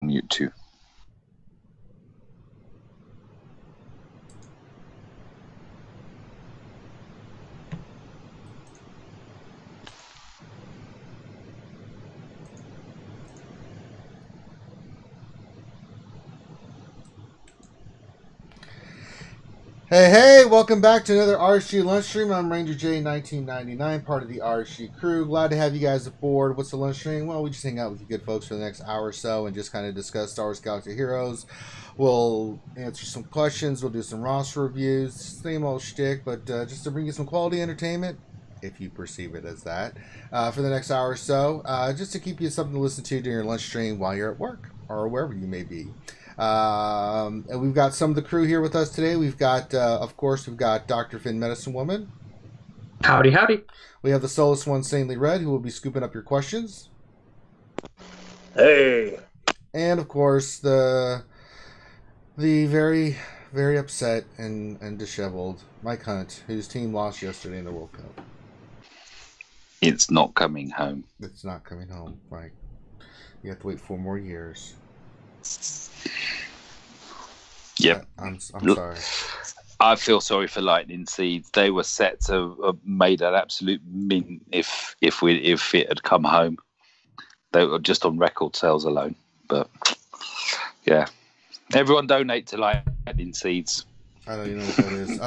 YouTube. Hey, welcome back to another RSG Lunch Stream. I'm Ranger J 1999, part of the RSG crew. Glad to have you guys aboard. What's the lunch stream? Well, we just hang out with you good folks for the next hour or so and just kind of discuss Star Wars Galaxy Heroes. We'll answer some questions. We'll do some roster reviews. Same old shtick, but just to bring you some quality entertainment, if you perceive it as that, for the next hour or so, just to keep you something to listen to during your lunch stream while you're at work or wherever you may be. And we've got some of the crew here with us today. We've got, of course, we've got Dr. Finn Medicine Woman. Howdy, howdy. We have the Solus One, Sanely Red, who will be scooping up your questions. Hey. And, of course, the very, very upset and disheveled Mike Hunt, whose team lost yesterday in the World Cup. It's not coming home. It's not coming home, Mike. You have to wait 4 more years. Yep. I'm sorry. I feel sorry for Lightning Seeds. They were set to have made an absolute mint if it had come home. They were just on record sales alone. But yeah, everyone donate to Lightning Seeds. I don't even know what that is.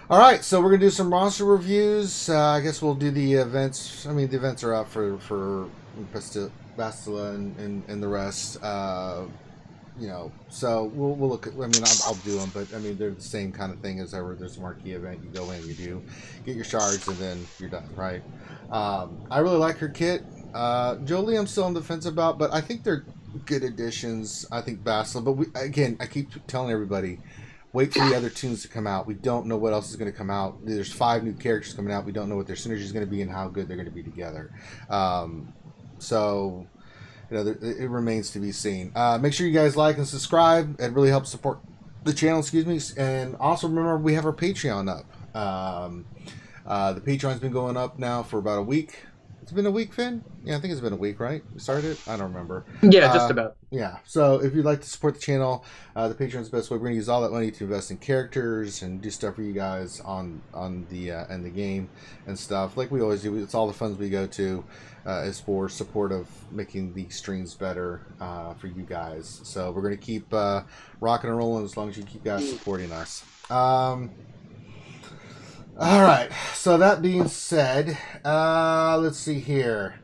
All right, so we're gonna do some roster reviews. I guess we'll do the events. I mean, the events are out for Bastila and the rest. So we'll look at. I mean, I'll do them, but I mean, they're the same kind of thing as ever. There's a marquee event. You go in, you get your shards, and then you're done, right? I really like her kit. Jolie, I'm still on the fence about, but I think they're good additions. I think Bastila, but I keep telling everybody, wait for the other tunes to come out. We don't know what else is going to come out. There's 5 new characters coming out. We don't know what their synergy is going to be and how good they're going to be together. So, it remains to be seen. Make sure you guys like and subscribe. It really helps support the channel, And also remember, we have our Patreon up. The Patreon's been going up now for about a week. It's been a week, Finn? Yeah, I think it's been a week, right? We started it? I don't remember. Yeah, just about. Yeah, so if you'd like to support the channel, the Patreon's the best way. We're going to use all that money to invest in characters and do stuff for you guys on the game and stuff. Like we always do, it's all the funds we go to is for support of making the streams better for you guys. So we're going to keep rocking and rolling as long as you keep guys supporting us. All right, so that being said, let's see here.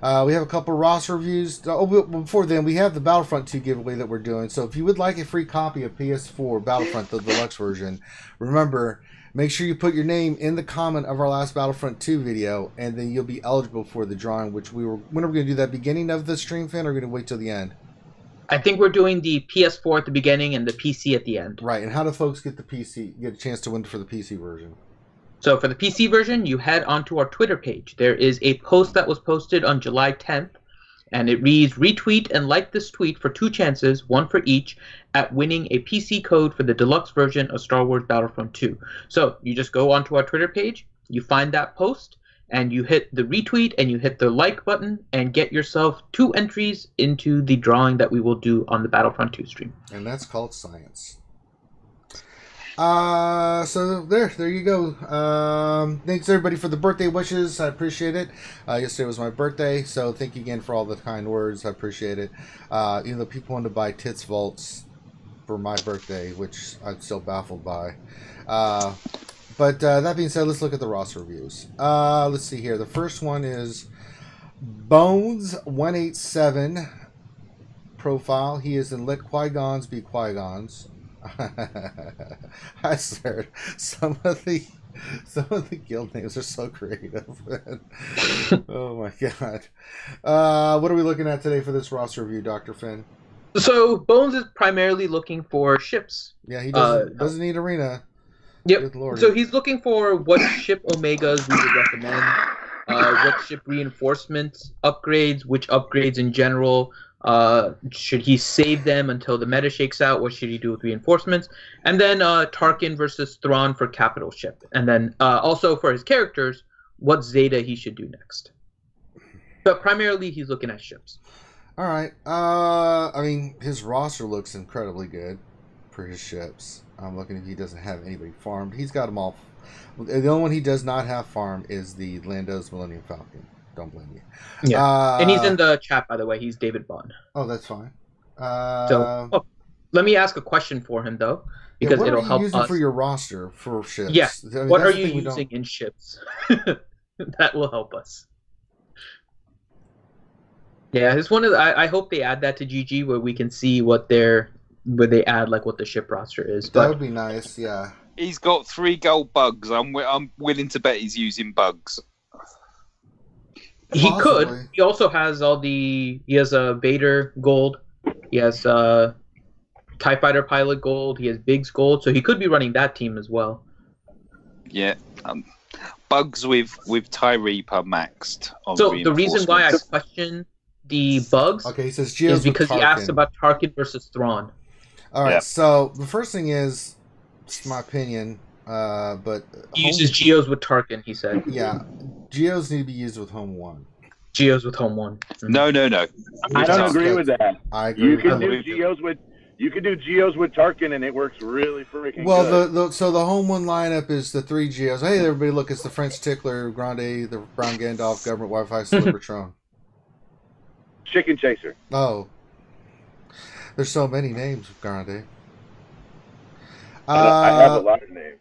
We have a couple roster reviews. Before then, we have the Battlefront 2 giveaway that we're doing. So if you would like a free copy of PS4 Battlefront, the deluxe version, remember, make sure you put your name in the comment of our last Battlefront 2 video, and then you'll be eligible for the drawing, when are we going to do that? Beginning of the stream, Finn, or are we going to wait till the end? I think we're doing the PS4 at the beginning and the PC at the end. Right, and how do folks get a chance to win for the PC version? So for the PC version, you head onto our Twitter page. There is a post that was posted on July 10th, and it reads, retweet and like this tweet for 2 chances, 1 for each, at winning a PC code for the deluxe version of Star Wars Battlefront 2. So you just go onto our Twitter page, you find that post, and you hit the retweet and you hit the like button and get yourself 2 entries into the drawing that we will do on the Battlefront 2 stream. And that's called science. So there you go. Thanks everybody for the birthday wishes. I appreciate it. Yesterday was my birthday, so thank you again for all the kind words. I appreciate it. Even though people wanted to buy tits vaults for my birthday, which I'm still baffled by. But that being said, let's look at the roster reviews. Let's see here. The first one is Bones187 profile. He is in Let Qui-Gons Be Qui-Gons. I swear, some of the guild names are so creative. Oh my god! What are we looking at today for this roster review, Dr. Finn? So Bones is primarily looking for ships. Yeah, he doesn't need arena. Yep. So he's looking for what ship Omegas we would recommend, what ship reinforcements upgrades, which upgrades in general. Should he save them until the meta shakes out? What should he do with reinforcements? And then Tarkin versus Thrawn for capital ship. And then also for his characters, what Zeta he should do next. But primarily, he's looking at ships. All right. I mean, his roster looks incredibly good for his ships. I'm looking if he doesn't have anybody farmed. He's got them all. The only one he does not have farmed is the Lando's Millennium Falcon. Don't blame me. Yeah. And he's in the chat, by the way. He's David Bond. Oh, that's fine. Let me ask a question for him, though, because what it'll are you help using us. For your roster for ships? Yeah. I mean, What are you using in ships? That will help us. Yeah, it's one of the, I hope they add that to GG where we can see where they add like what the ship roster is. That would be nice. Yeah. He's got 3 gold bugs. I'm willing to bet he's using bugs. He could. He also has he has a Vader gold. He has TIE Fighter pilot gold. He has Biggs gold. So he could be running that team as well. Yeah. Bugs with TIE Reaper maxed. So the reason why I question the bugs he says is because he asked about Tarkin versus Thrawn. All right. So the first thing is, it's my opinion, but he uses Geos with Tarkin. He said. Yeah, Geos need to be used with Home 1. Geos with Home 1. Mm-hmm. No. I don't agree with that. I agree. You can do Geos with Tarkin, and it works really freaking good. Well, so the Home 1 lineup is the 3 Geos. Hey, everybody, look! It's the French Tickler, Grande, the Brown Gandalf, Government Wi-Fi, Cybertron. Chicken Chaser. Oh, there's so many names of Grande. I have a lot of names.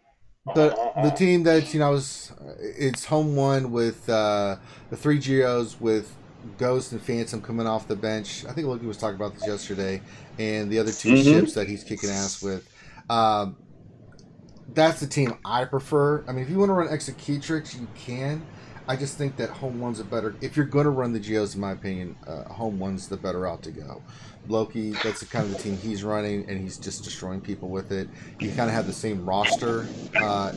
The team that's it's Home 1 with the 3 Geos with Ghost and Phantom coming off the bench. I think Loki was talking about this yesterday, and the other 2 ships that he's kicking ass with. That's the team I prefer. I mean, if you want to run Executrix, you can. I just think that Home 1's a better. If you're going to run the Geos, in my opinion, Home 1's the better route to go. Loki, that's the kind of the team he's running, and he's just destroying people with it. You kind of have the same roster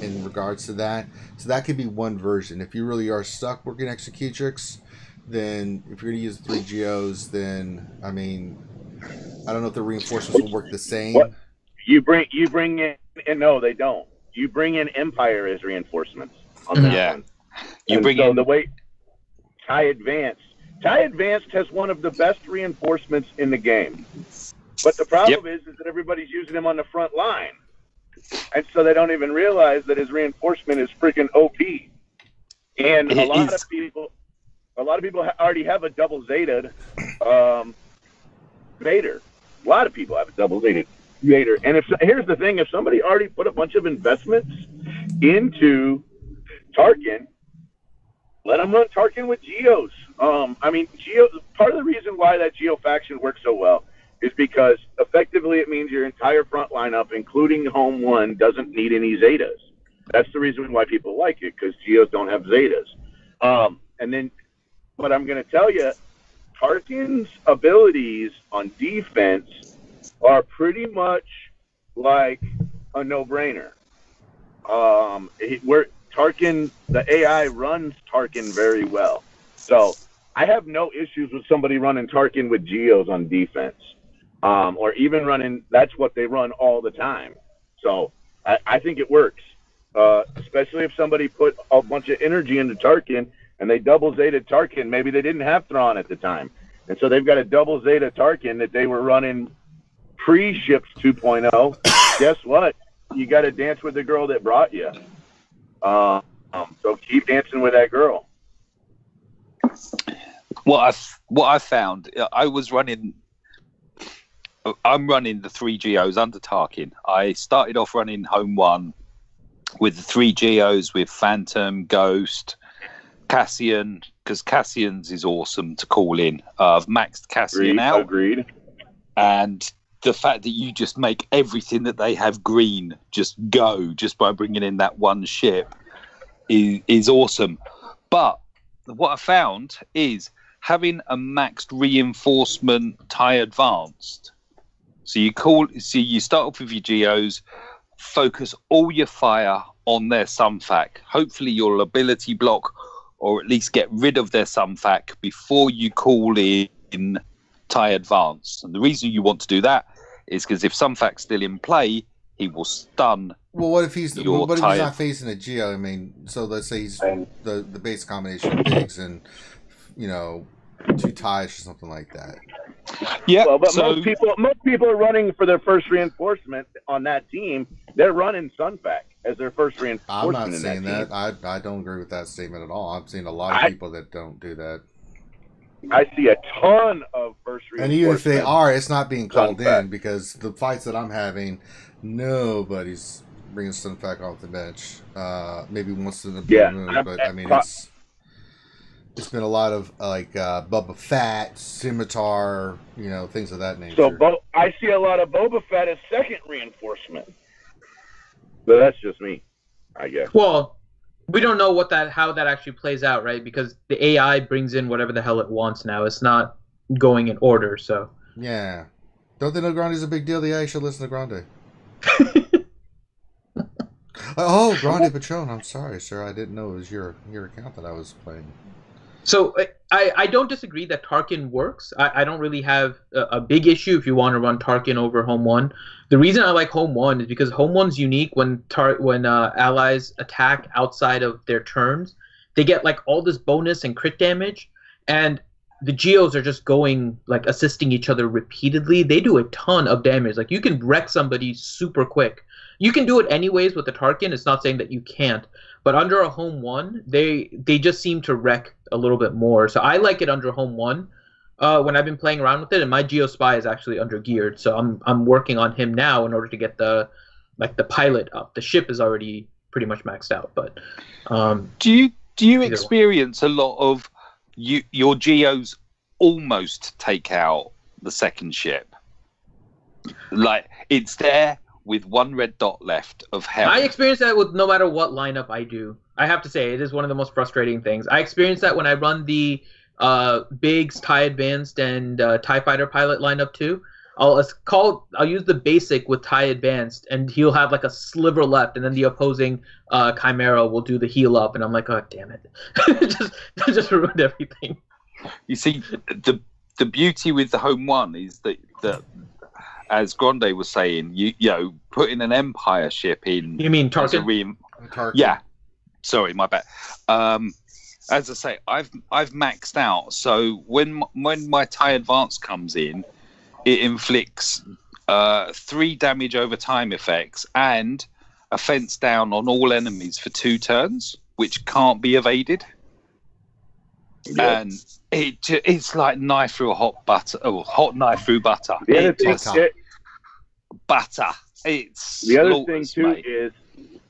in regards to that. So that could be one version. If you really are stuck working Executrix, then if you're going to use 3 Geos, then, I mean, I don't know if the reinforcements will work the same. What? You bring in, and no, they don't. You bring in Empire as reinforcements on that one. You bring in the way TIE Advanced. TIE Advanced has one of the best reinforcements in the game. But the problem is that everybody's using him on the front line. And so they don't even realize that his reinforcement is freaking OP. And a lot of people already have a double Zetaed Vader. A lot of people have a double Zetaed Vader. And here's the thing, if somebody already put a bunch of investments into Tarkin, let them run Tarkin with Geos. I mean, part of the reason why that Geo faction works so well is because effectively it means your entire front lineup, including Home 1, doesn't need any Zetas. That's the reason why people like it, because Geos don't have Zetas. But I'm going to tell you, Tarkin's abilities on defense are pretty much like a no-brainer. Tarkin, the AI runs Tarkin very well. So I have no issues with somebody running Tarkin with Geos on defense. Or even running, that's what they run all the time. So I think it works. Especially if somebody put a bunch of energy into Tarkin and they double Zeta Tarkin. Maybe they didn't have Thrawn at the time. And so they've got a double Zeta Tarkin that they were running pre-Ships 2.0. Guess what? You got to dance with the girl that brought you. So keep dancing with that girl. What I found, I'm running the 3 Geos under Tarkin. I started off running Home 1 with the 3 Geos with Phantom, Ghost, Cassian, because Cassian's is awesome to call in. I've maxed Cassian out. Agreed. And the fact that you just make everything that they have green just go just by bringing in that one ship is awesome. But what I found is having a maxed reinforcement TIE Advanced. So you start off with your Geos, focus all your fire on their Sunfac. Hopefully your ability block, or at least get rid of their Sunfac before you call in TIE Advanced. And the reason you want to do that is because if Sunfac's still in play, he will stun. Well, what if he's not facing a Geo? I mean, so let's say he's the base combination of Biggs and 2 ties or something like that. Yeah, Well, but so most people are running for their first reinforcement on that team. They're running Sunfac as their first reinforcement. I'm not in saying that. I don't agree with that statement at all. I'm seeing a lot of people that don't do that. I see a ton of first reinforcements. And even if they are, it's not being called Sunfac. in because the fights that I'm having, nobody's bringing Sunfac off the bench. Maybe once in a blue moon, but I mean it's been a lot of like Boba Fett, Scimitar, things of that nature. So I see a lot of Boba Fett as second reinforcement. But that's just me, I guess. Well, we don't know how that actually plays out, right? Because the AI brings in whatever the hell it wants now. It's not going in order, so. Yeah. Don't they know Grande's a big deal? The AI should listen to Grande. Oh, Grande Patron. I'm sorry, sir. I didn't know it was your account that I was playing. So I don't disagree that Tarkin works. I don't really have a big issue if you want to run Tarkin over Home 1. The reason I like Home 1 is because Home 1's unique when allies attack outside of their turns. They get like all this bonus and crit damage, and the Geos are just going like assisting each other repeatedly. They do a ton of damage. Like you can wreck somebody super quick. You can do it anyways with the Tarkin. It's not saying that you can't. But under a Home 1, they just seem to wreck a little bit more. So I like it under Home 1 when I've been playing around with it. And my Geospy is actually under geared. So I'm working on him now in order to get the pilot up. The ship is already pretty much maxed out. But do you experience a lot of your Geos almost take out the second ship? Like it's there with one red dot left of hell. I experience that with no matter what lineup I do. I have to say, it is one of the most frustrating things. I experience that when I run the Biggs, TIE Advanced, and TIE Fighter pilot lineup too. I'll use the basic with TIE Advanced, and he'll have like a sliver left, and then the opposing Chimera will do the heal up, and I'm like, oh damn it, just ruined everything. You see, the beauty with the Home 1 is that as Grande was saying, you putting an Empire ship in. You mean Tarkin? Tarkin. Yeah. Sorry, my bad. As I say, I've maxed out. So when my TIE Advance comes in, it inflicts 3 damage over time effects and a fence down on all enemies for 2 turns, which can't be evaded. Yeah. And it's like knife through a hot knife through butter. Butter. It's the other thing too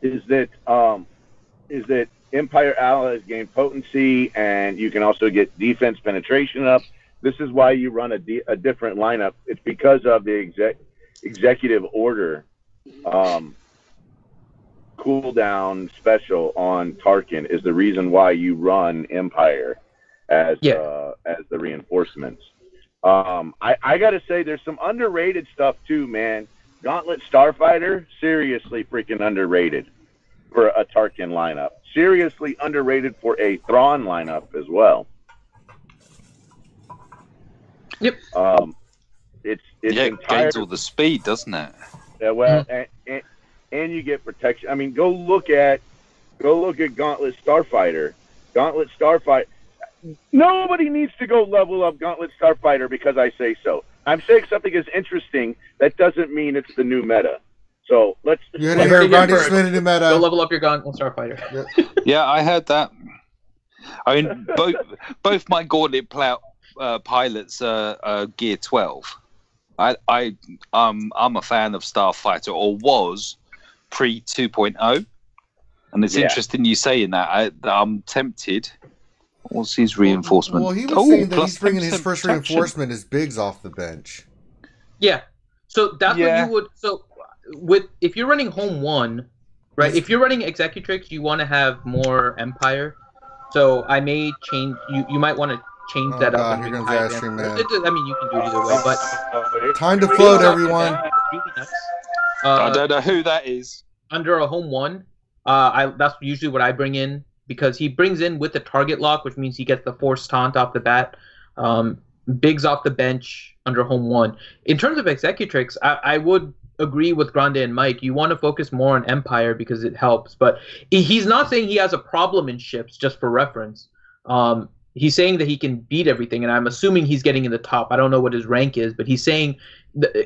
is that Empire allies gain potency, and you can also get defense penetration up. This is why you run a different lineup. It's because of the executive order cooldown special on Tarkin is the reason why you run Empire as the reinforcements. I gotta say, there's some underrated stuff too, man. Gauntlet Starfighter, seriously freaking underrated for a Tarkin lineup. Seriously underrated for a Thrawn lineup as well. Yep. It gains all the speed, doesn't it? Yeah. Well, and you get protection. I mean, go look at Gauntlet Starfighter. Gauntlet Starfighter. Nobody needs to go level up Gauntlet Starfighter because I say so. I'm saying something is interesting. That doesn't mean it's the new meta. So let's. You heard it here, Gandhi's made a new meta. Go level up your Gauntlet Starfighter. Yeah, I heard that. I mean, both my Gauntlet pilots are Gear 12. I'm a fan of Starfighter, or was pre 2.0, and it's interesting you saying that. I'm tempted. What's his reinforcement? Well, he was saying that he's bringing his first reinforcement as Biggs off the bench. Yeah, so that's what you would. So if you're running Home 1, right? If you're running Executrix, you want to have more Empire. So I may change. You might want to change that up. Here comes Ashley, man. I mean, you can do it either way, but time to float, everyone. I don't know who that is. Under a Home 1, that's usually what I bring in. Because he brings in with the target lock, which means he gets the force taunt off the bat. Biggs off the bench under Home 1. In terms of Executrix, I would agree with Grande and Mike. You want to focus more on Empire because it helps. But he's not saying he has a problem in ships, just for reference. he's saying that he can beat everything, and I'm assuming he's getting in the top. I don't know what his rank is, but he's saying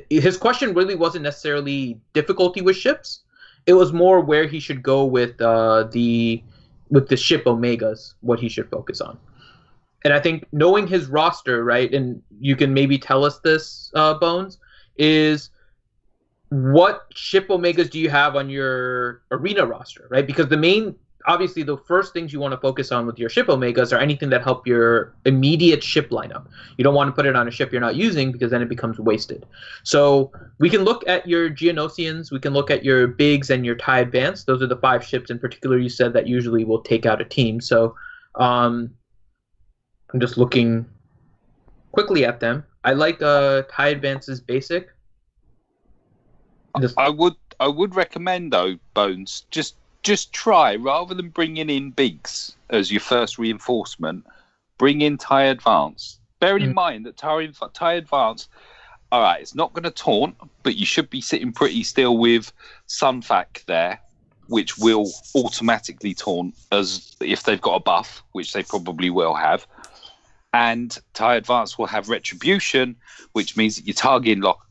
his question really wasn't necessarily difficulty with ships. It was more where he should go with the ship Omegas, what he should focus on. And I think knowing his roster, right, and you can maybe tell us this, Bones, is what ship Omegas do you have on your arena roster, right? Because obviously the first things you want to focus on with your ship Omegas are anything that help your immediate ship lineup. You don't want to put it on a ship you're not using because then it becomes wasted. So we can look at your Geonosians, we can look at your Bigs and your TIE Advance. Those are the 5 ships in particular you said that usually will take out a team. So I'm just looking quickly at them. I like TIE Advance's basic. I would recommend though, Bones, just try, rather than bringing in Bigs as your first reinforcement, bring in TIE Advance. Bearing in mind that TIE Advance, all right, it's not going to taunt, but you should be sitting pretty still with Sunfac there, which will automatically taunt as if they've got a buff, which they probably will have. And TIE Advance will have Retribution, which means that you're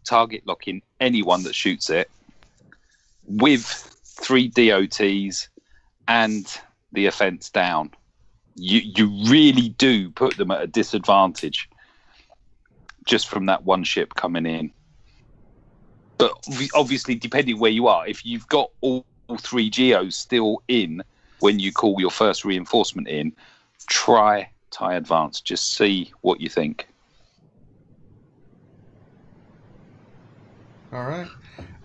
target locking anyone that shoots it with 3 DOTs and the offense down. You really do put them at a disadvantage just from that one ship coming in. But obviously, depending where you are, if you've got all 3 Geos still in when you call your first reinforcement in, try TIE Advance. Just see what you think. All right.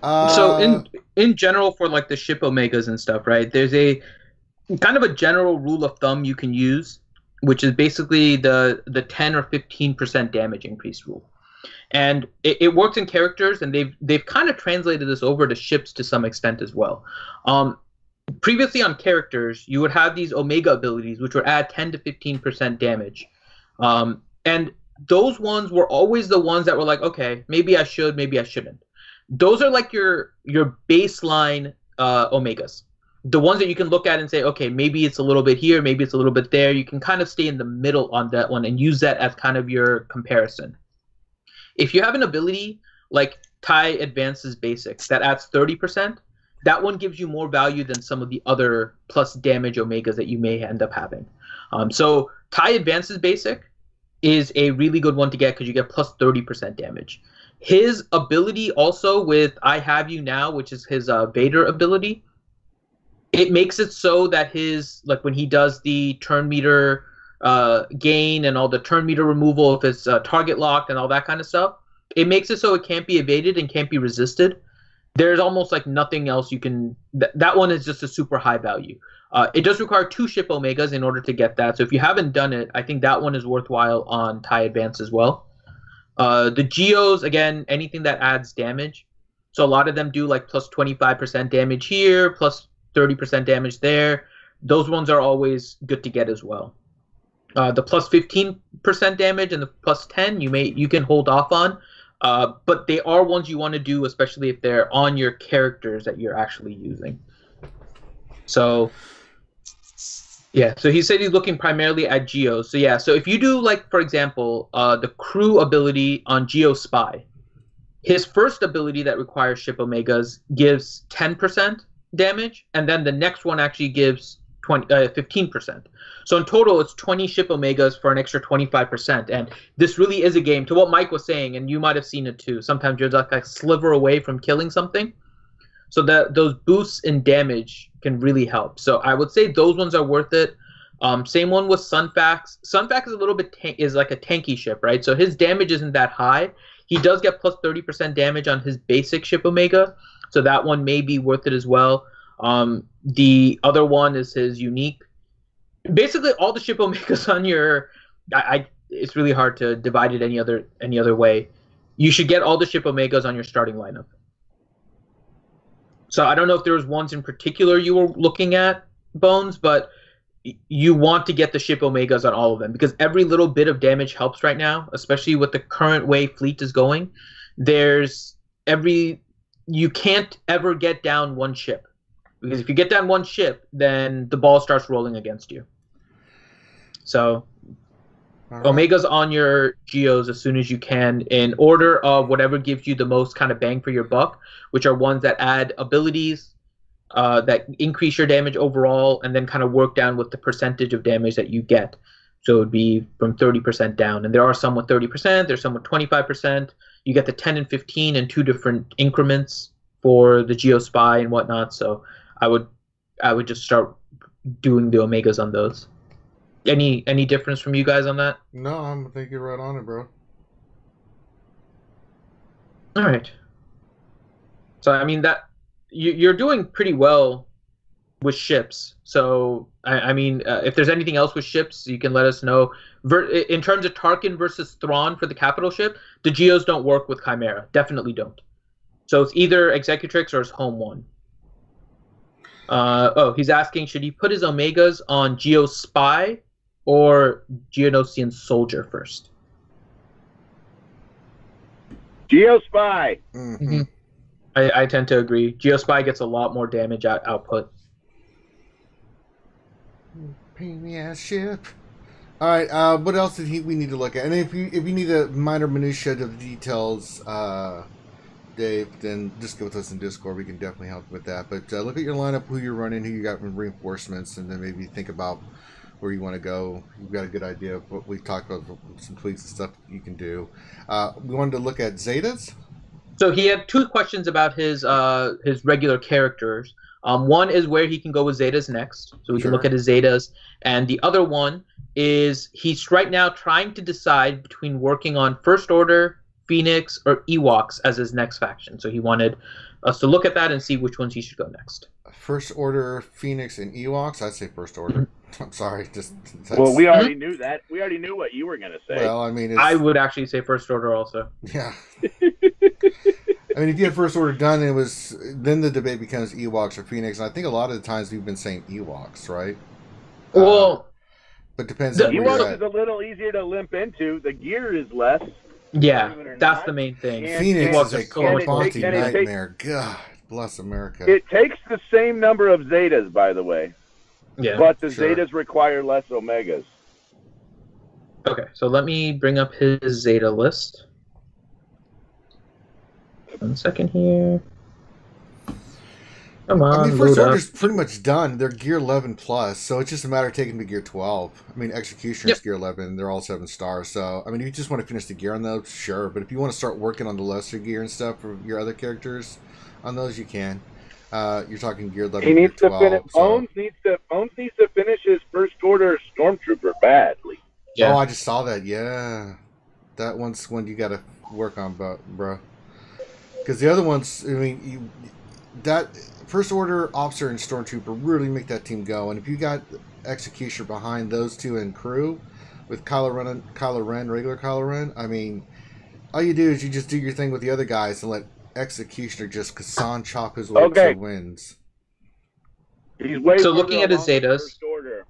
So in general, for like the ship Omegas and stuff, right, there's a kind of a general rule of thumb you can use, which is basically the 10 or 15% damage increase rule. And it works in characters, and they've kind of translated this over to ships to some extent as well. Previously on characters, you would have these Omega abilities, which would add 10 to 15% damage. And those ones were always the ones that were like, okay, maybe I should, maybe I shouldn't. Those are like your baseline Omegas. The ones that you can look at and say, okay, maybe it's a little bit here, maybe it's a little bit there. You can kind of stay in the middle on that one and use that as kind of your comparison. If you have an ability like TIE Advance's Basics that adds 30%, that one gives you more value than some of the other plus damage Omegas that you may end up having. So TIE Advance's Basic is a really good one to get because you get plus 30% damage. His ability also with I Have You Now, which is his Vader ability, it makes it so that his, like when he does the turn meter gain and all the turn meter removal if it's target locked and all that kind of stuff, it makes it so it can't be evaded and can't be resisted. There's almost like nothing else you can. That one is just a super high value. It does require 2 ship Omegas in order to get that. So if you haven't done it, I think that one is worthwhile on TIE Advance as well. The Geos, again, anything that adds damage. So a lot of them do like plus 25% damage here, plus 30% damage there. Those ones are always good to get as well. The plus 15% damage and the plus 10 you can hold off on. But they are ones you want to do, especially if they're on your characters that you're actually using. So, yeah. So he said he's looking primarily at Geos. So yeah. So if you do, like, for example, the crew ability on Geo Spy, his first ability that requires ship Omegas gives 10% damage, and then the next one actually gives 15%. So in total, it's 20 ship Omegas for an extra 25%. And this really is a game, to what Mike was saying, and you might have seen it too. Sometimes you're like a sliver away from killing something. So that those boosts in damage can really help. So I would say those ones are worth it. Same one with Sunfax. Sunfax is a little bit is like a tanky ship, right? So his damage isn't that high. He does get plus 30% damage on his basic ship Omega. So that one may be worth it as well. The other one is his unique. Basically, all the ship Omegas on your, it's really hard to divide it any other way. You should get all the ship Omegas on your starting lineup. So I don't know if there was ones in particular you were looking at, Bones, but you want to get the ship Omegas on all of them because every little bit of damage helps right now, especially with the current way fleet is going. You can't ever get down one ship. Because if you get down one ship, then the ball starts rolling against you. So All right. Omegas on your Geos as soon as you can, in order of whatever gives you the most kind of bang for your buck, which are ones that add abilities that increase your damage overall, and then kind of work down with the percentage of damage that you get. So it would be from 30% down. And there are some with 30%, there's some with 25%. You get the 10 and 15 in 2 different increments for the Geo Spy and whatnot. So I would just start doing the Omegas on those. Any difference from you guys on that? No, I think you're right on it, bro. All right. So I mean that you're doing pretty well with ships. So I mean, if there's anything else with ships, you can let us know. In terms of Tarkin versus Thrawn for the capital ship, the Geos don't work with Chimera. Definitely don't. So it's either Executrix or his home one. He's asking, should he put his Omegas on Geo Spy or Geonosian Soldier first? Geo Spy. Mm-hmm. I tend to agree. Geo Spy gets a lot more damage output. Pain in the ass ship. All right. What else did we need to look at? And if you need a minor minutia of the details, Dave, then just go with us in Discord. We can definitely help with that. But look at your lineup, who you're running, who you got in reinforcements, and then maybe think about where you want to go. You've got a good idea of what we talked about, some tweaks and stuff you can do. We wanted to look at Zetas. So he had 2 questions about his regular characters. One is where he can go with Zetas next, so we can look at his Zetas. And the other one is he's right now trying to decide between working on First Order, Phoenix, or Ewoks as his next faction. So he wanted us to look at that and see which ones he should go next. First Order, Phoenix, and Ewoks? I'd say First Order. I'm sorry. Well, we already knew that. We already knew what you were going to say. Well, I mean, I would actually say First Order also. Yeah. I mean, if you had First Order done, then the debate becomes Ewoks or Phoenix. And I think a lot of the times we've been saying Ewoks, right? Well, but depends on where you're Ewoks at. is a little easier to limp into. The gear is less. Yeah, that's the main thing. Phoenix is a so much more Conti nightmare. God bless America. It takes the same number of Zetas, by the way. Yeah. But the Zetas require less Omegas. Okay, so let me bring up his Zeta list. 1 second here. Come on, I mean, First load Order's up. pretty much done. They're Gear 11 plus, so it's just a matter of taking them to Gear 12. I mean, Executioner's Gear 11. They're all 7 stars. So, I mean, if you just want to finish the gear on those, sure. But if you want to start working on the lesser gear and stuff for your other characters on those, you can. You're talking Gear 11, He needs Gear to 12. finish. Bones needs to finish his First Order Stormtrooper badly. Yeah. Oh, I just saw that. Yeah, that one's one you got to work on, bro. Because the other ones, I mean, that First Order Officer and Stormtrooper really make that team go. And if you got Executioner behind those 2 in crew with Kylo Ren, regular Kylo Ren, I mean, all you do is you just do your thing with the other guys and let Executioner just Kassan chop his way to wins. He's way So looking at his Zetas. First Order.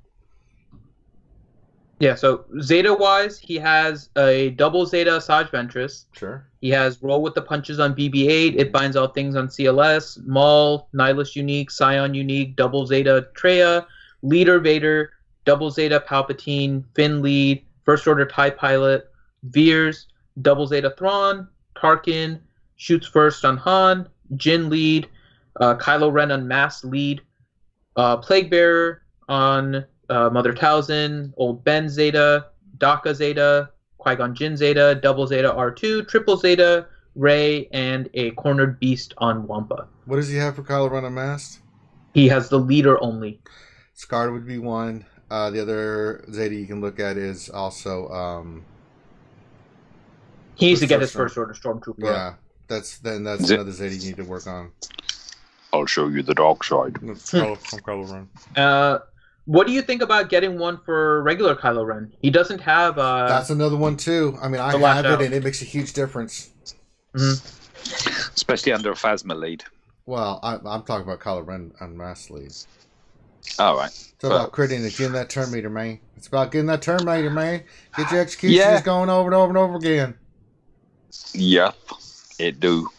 Yeah, so Zeta-wise, he has a double Zeta Asajj Ventress. Sure. He has Roll with the Punches on BB-8. It binds all things on CLS. Maul, Nihilus Unique, Scion Unique, double Zeta Traya, Leader Vader, double Zeta Palpatine, Finn Lead, First Order TIE Pilot, Veers, double Zeta Thrawn, Tarkin, shoots first on Han, Jin Lead, Kylo Ren Unmasked Lead, Plague Bearer on Mother Talzin, Old Ben Zeta, Daka Zeta, Qui-Gon Jinn Zeta, Double Zeta R2, Triple Zeta, Rey, and a Cornered Beast on Wampa. What does he have for Kylo Ren Unmasked? He has the leader only. Scar would be one. The other Zeta you can look at is also... He needs to get his First Order Stormtrooper. Yeah, that's another Zeta you need to work on. I'll show you the dark side. From Kylo Ren. What do you think about getting one for regular Kylo Ren? He doesn't have... That's another one, too. I mean, I have it, and it makes a huge difference. Mm-hmm. Especially under a Phasma lead. Well, I'm talking about Kylo Ren Unmasked lead. All right. It's about critting and getting that turn meter, man. It's about getting that turn meter, man. Get your executions going over and over and over again. Yep, it do.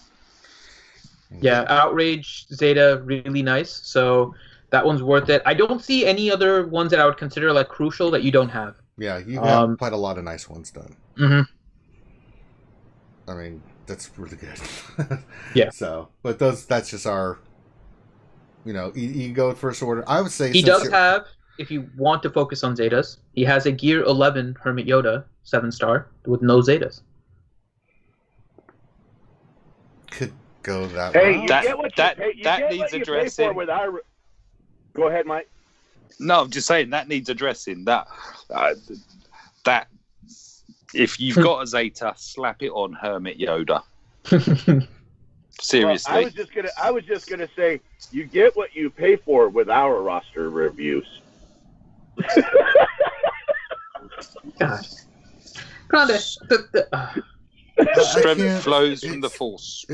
Yeah, Outrage Zeta, really nice. So that one's worth it. I don't see any other ones that I would consider like crucial that you don't have. Yeah, you have quite a lot of nice ones done. Mm-hmm. I mean, that's really good. Yeah. So, but that's just our, you go with first order. I would say he does have, if you want to focus on Zetas, he has a Gear 11 Hermit Yoda 7-star with no Zetas. Could go that Hey, route. That needs addressing. Go ahead, Mike. No, I'm just saying that needs addressing. That if you've got a Zeta, slap it on Hermit Yoda. Seriously. Well, I was just gonna say you get what you pay for with our roster reviews. God. Grande. Strength flows from the Force.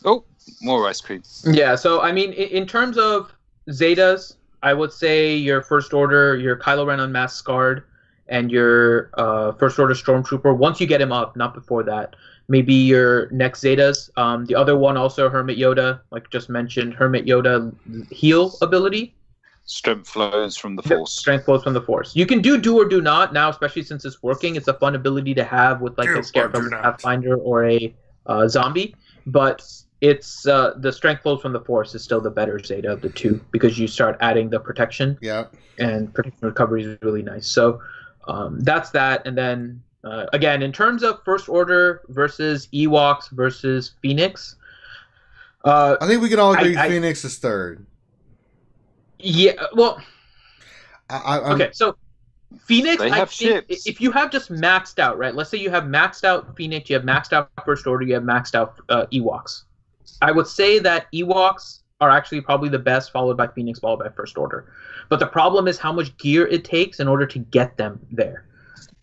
Oh, more ice cream. Yeah, so I mean, in terms of Zetas, I would say your First Order, your Kylo Ren Unmasked Scarred, and your First Order Stormtrooper. Once you get him up, not before that. Maybe your next Zetas. The other one also Hermit Yoda, like just mentioned, Hermit Yoda heal ability. Strength flows from the Force. Strength flows from the Force. You can do or do not now, especially since it's working. It's a fun ability to have with like a Scarecrow Pathfinder or a zombie. But it's the strength flows from the Force is still the better Zeta of the two because you start adding the protection. Yeah. And protection recovery is really nice. So that's that. And then again, in terms of First Order versus Ewoks versus Phoenix, I think we can all agree Phoenix is third. Yeah, well, I'm okay, so Phoenix, I think ships. If you have just maxed out, right? Let's say you have maxed out Phoenix, you have maxed out First Order, you have maxed out Ewoks. I would say that Ewoks are actually probably the best, followed by Phoenix, followed by First Order. But the problem is how much gear it takes in order to get them there.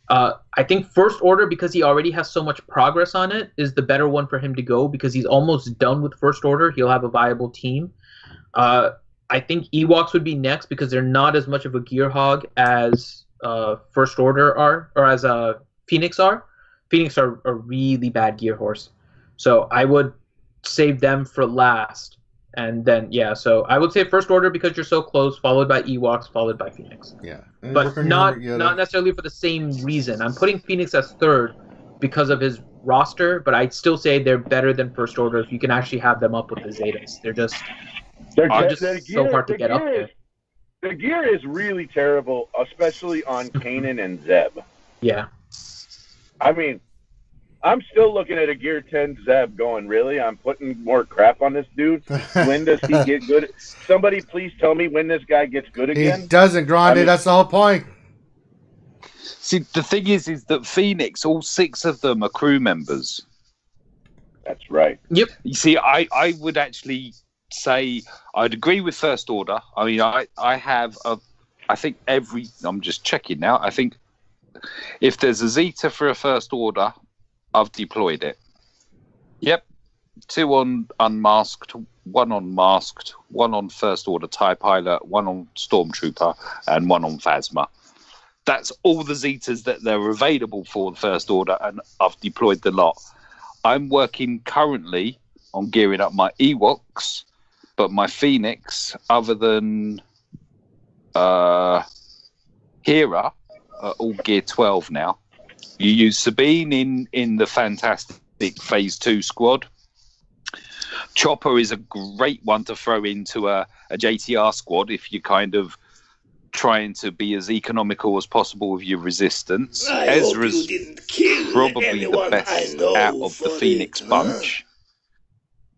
I think First Order, because he already has so much progress on it, is the better one for him to go because he's almost done with First Order. He'll have a viable team. I think Ewoks would be next because they're not as much of a gear hog as First Order are, or as Phoenix are. Phoenix are a really bad gear horse. So I would save them for last. And then, yeah, so I would say First Order because you're so close, followed by Ewoks, followed by Phoenix. Yeah. But not necessarily for the same reason. I'm putting Phoenix as third because of his roster, but I'd still say they're better than First Order if you can actually have them up with the Zetas. They're just so hard to get up there. The gear is really terrible, especially on Kanan and Zeb. Yeah. I mean, I'm still looking at a Gear 10 Zeb going, really? I'm putting more crap on this dude? When does he get good? Somebody please tell me when this guy gets good again? He doesn't, Grande. That's the whole point. See, the thing is that Phoenix, all 6 of them are crew members. That's right. Yep. You see, I would actually say I'd agree with First Order. I mean, I have I think I'm just checking now. I think if there's a Zeta for a First Order, I've deployed it. Yep. 2 on Unmasked, 1 on Masked, 1 on First Order TIE Pilot, 1 on Stormtrooper, and 1 on Phasma. That's all the Zetas that they're available for the First Order, and I've deployed the lot. I'm working currently on gearing up my Ewoks, but my Phoenix, other than Hera, are all gear 12 now. You use Sabine in the fantastic Phase 2 squad. Chopper is a great one to throw into a JTR squad if you're kind of trying to be as economical as possible with your resistance. Ezra's probably the best out of the Phoenix bunch.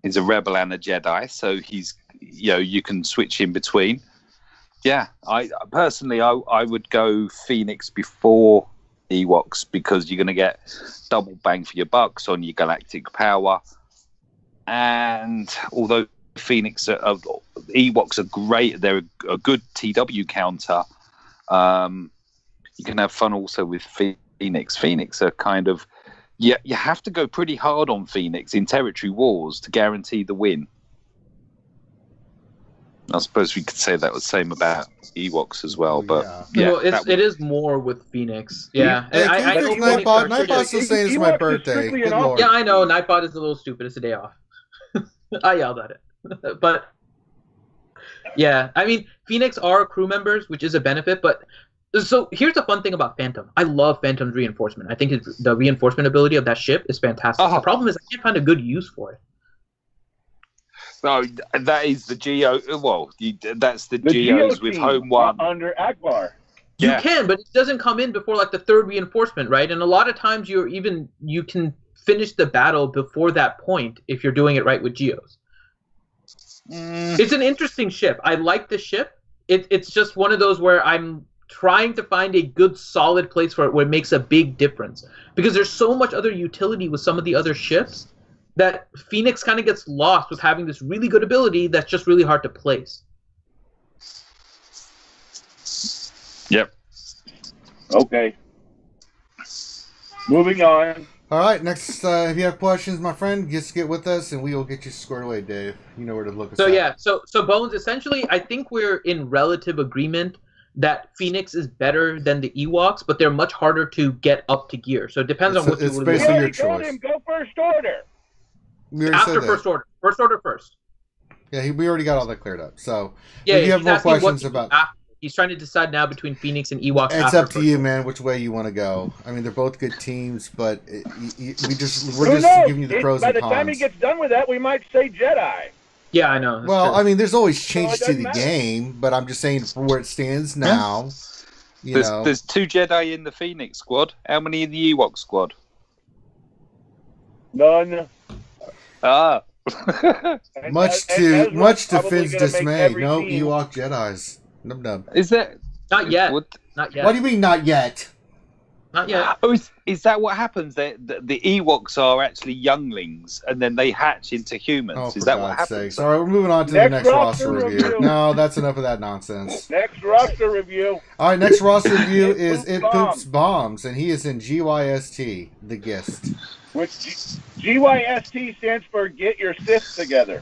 He's a rebel and a Jedi, so he's, you can switch in between. Yeah, I personally would go Phoenix before Ewoks because you're going to get double bang for your bucks on your galactic power. And although Ewoks are great, they're a good TW counter. You can have fun also with Phoenix. Phoenix are kind of, you have to go pretty hard on Phoenix in territory wars to guarantee the win. I suppose we could say that was the same about Ewoks as well, but it is more with Phoenix. Yeah, Nightbot's still saying it's my birthday. Yeah, I know. Nightbot is a little stupid. It's a day off. I yelled at it, but yeah, I mean, Phoenix are crew members, which is a benefit, but so here's the fun thing about Phantom. I love Phantom's reinforcement. I think the reinforcement ability of that ship is fantastic. The problem is I can't find a good use for it. No, that is the Geo. Well, that's the Geos with Home 1 under Akbar. You can, but it doesn't come in before like the third reinforcement, right? And a lot of times you can finish the battle before that point if you're doing it right with Geos. It's an interesting ship. I like the ship. It's just one of those where I'm trying to find a good solid place for it where it makes a big difference, because there's so much other utility with some of the other ships that Phoenix kind of gets lost with having this really good ability that's just really hard to place. Yep. Okay. Moving on. All right, next, if you have questions, my friend, just get with us, and we will get you squared away, Dave. You know where to look us up. So Bones, essentially, I think we're in relative agreement that Phoenix is better than the Ewoks, but they're much harder to get up to gear. So it depends on what you it's want. basically your choice. Go first order. After first order. First order first. Yeah, we already got all that cleared up. So yeah, if you have more questions about... He's trying to decide now between Phoenix and Ewoks. It's up to you, man, which way you want to go. I mean, they're both good teams, but we're just giving you the pros and cons. By the time he gets done with that, we might say Jedi. Yeah, I know. Well, true. I mean, there's always changes to the game, but I'm just saying for where it stands now. There's 2 Jedi in the Phoenix squad. How many in the Ewok squad? None. Ah. much to Finn's dismay. No Ewok Jedis. Nub. Is that not yet? Not yet. What do you mean not yet? Not yet. Oh, is that what happens? The Ewoks are actually younglings, and then they hatch into humans. Oh, is that what happens? Sakes. All right, we're moving on to the next roster review. No, that's enough of that nonsense. Next roster review. All right, next roster review is It Poops Bombs, and he is in GYST, the Gist. Which GYST stands for Get Your Sith Together.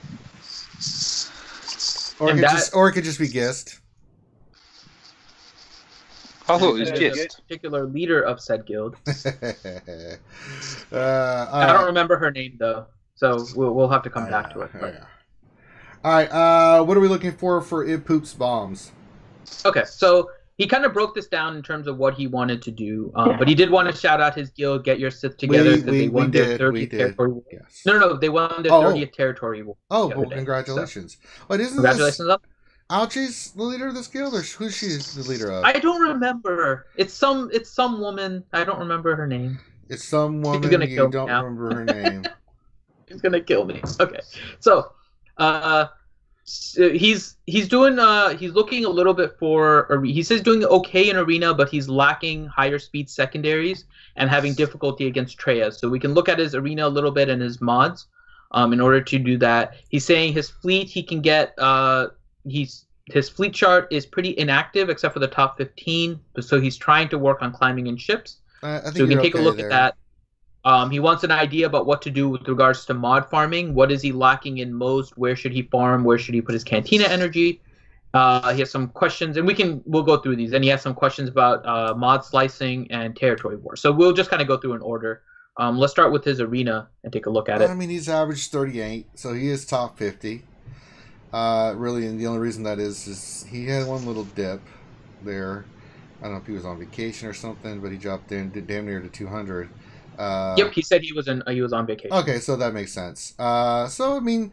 Or it could just be Gist. I thought it was Gist. A particular leader of said guild. I don't remember her name though, so we'll have to come back to it. Yeah. All right, what are we looking for It Poops Bombs? Okay, so he kind of broke this down in terms of what he wanted to do, but he did want to shout out his guild, Get Your Sith Together, because they won their 30th territory war. Yes. No, they won their 30th territory war. Oh, well, congratulations. So. But isn't congratulations up. Alchie's the leader of this guild, or who's she the leader of? I don't remember. It's some woman. I don't remember her name. It's some woman. You don't remember her name. He's gonna kill me. Okay, so he's doing he's looking a little bit for. He says doing okay in arena, but he's lacking higher speed secondaries and having difficulty against Treya. So we can look at his arena a little bit and his mods. In order to do that, he's saying his fleet he can get. His fleet chart is pretty inactive except for the top 15, so he's trying to work on climbing in ships. I think so we can take a look at that. He wants an idea about what to do with regards to mod farming. What is he lacking in most? Where should he farm? Where should he put his cantina energy? He has some questions, and we'll go through these. And he has some questions about mod slicing and territory war. So we'll just kind of go through in order. Let's start with his arena and take a look at it. I mean, he's averaged 38, so he is top 50. Really, and the only reason that is he had one little dip there. I don't know if he was on vacation or something, but he dropped in damn near to 200. Yep, he said he was on vacation. Okay, so that makes sense. So I mean,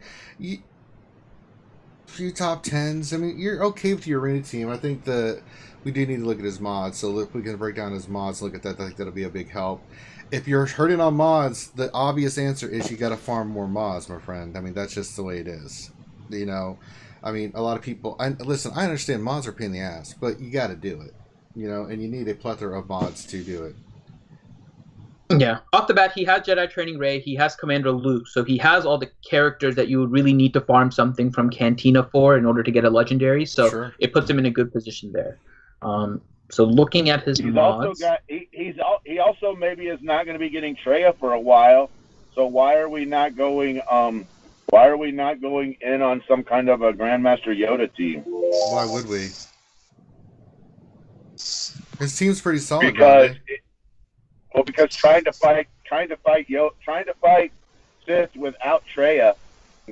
few top 10s. I mean, you're okay with your arena team. I think we do need to look at his mods. So if we can break down his mods, look at that. I think that'll be a big help. If you're hurting on mods, the obvious answer is you got to farm more mods, my friend. I mean, that's just the way it is. You know, I mean, a lot of people. Listen, I understand mods are a pain in the ass, but you got to do it. You know, and you need a plethora of mods to do it. Yeah, off the bat, he has Jedi Training Rey. He has Commander Luke, so he has all the characters that you would really need to farm something from Cantina for in order to get a legendary. So It puts him in a good position there. So looking at his mods, he also maybe is not going to be getting Treya for a while. So why are we not going? Why are we not going in on some kind of a Grandmaster Yoda team? Why would we? His team's pretty solid. Because trying to fight Sith without Treya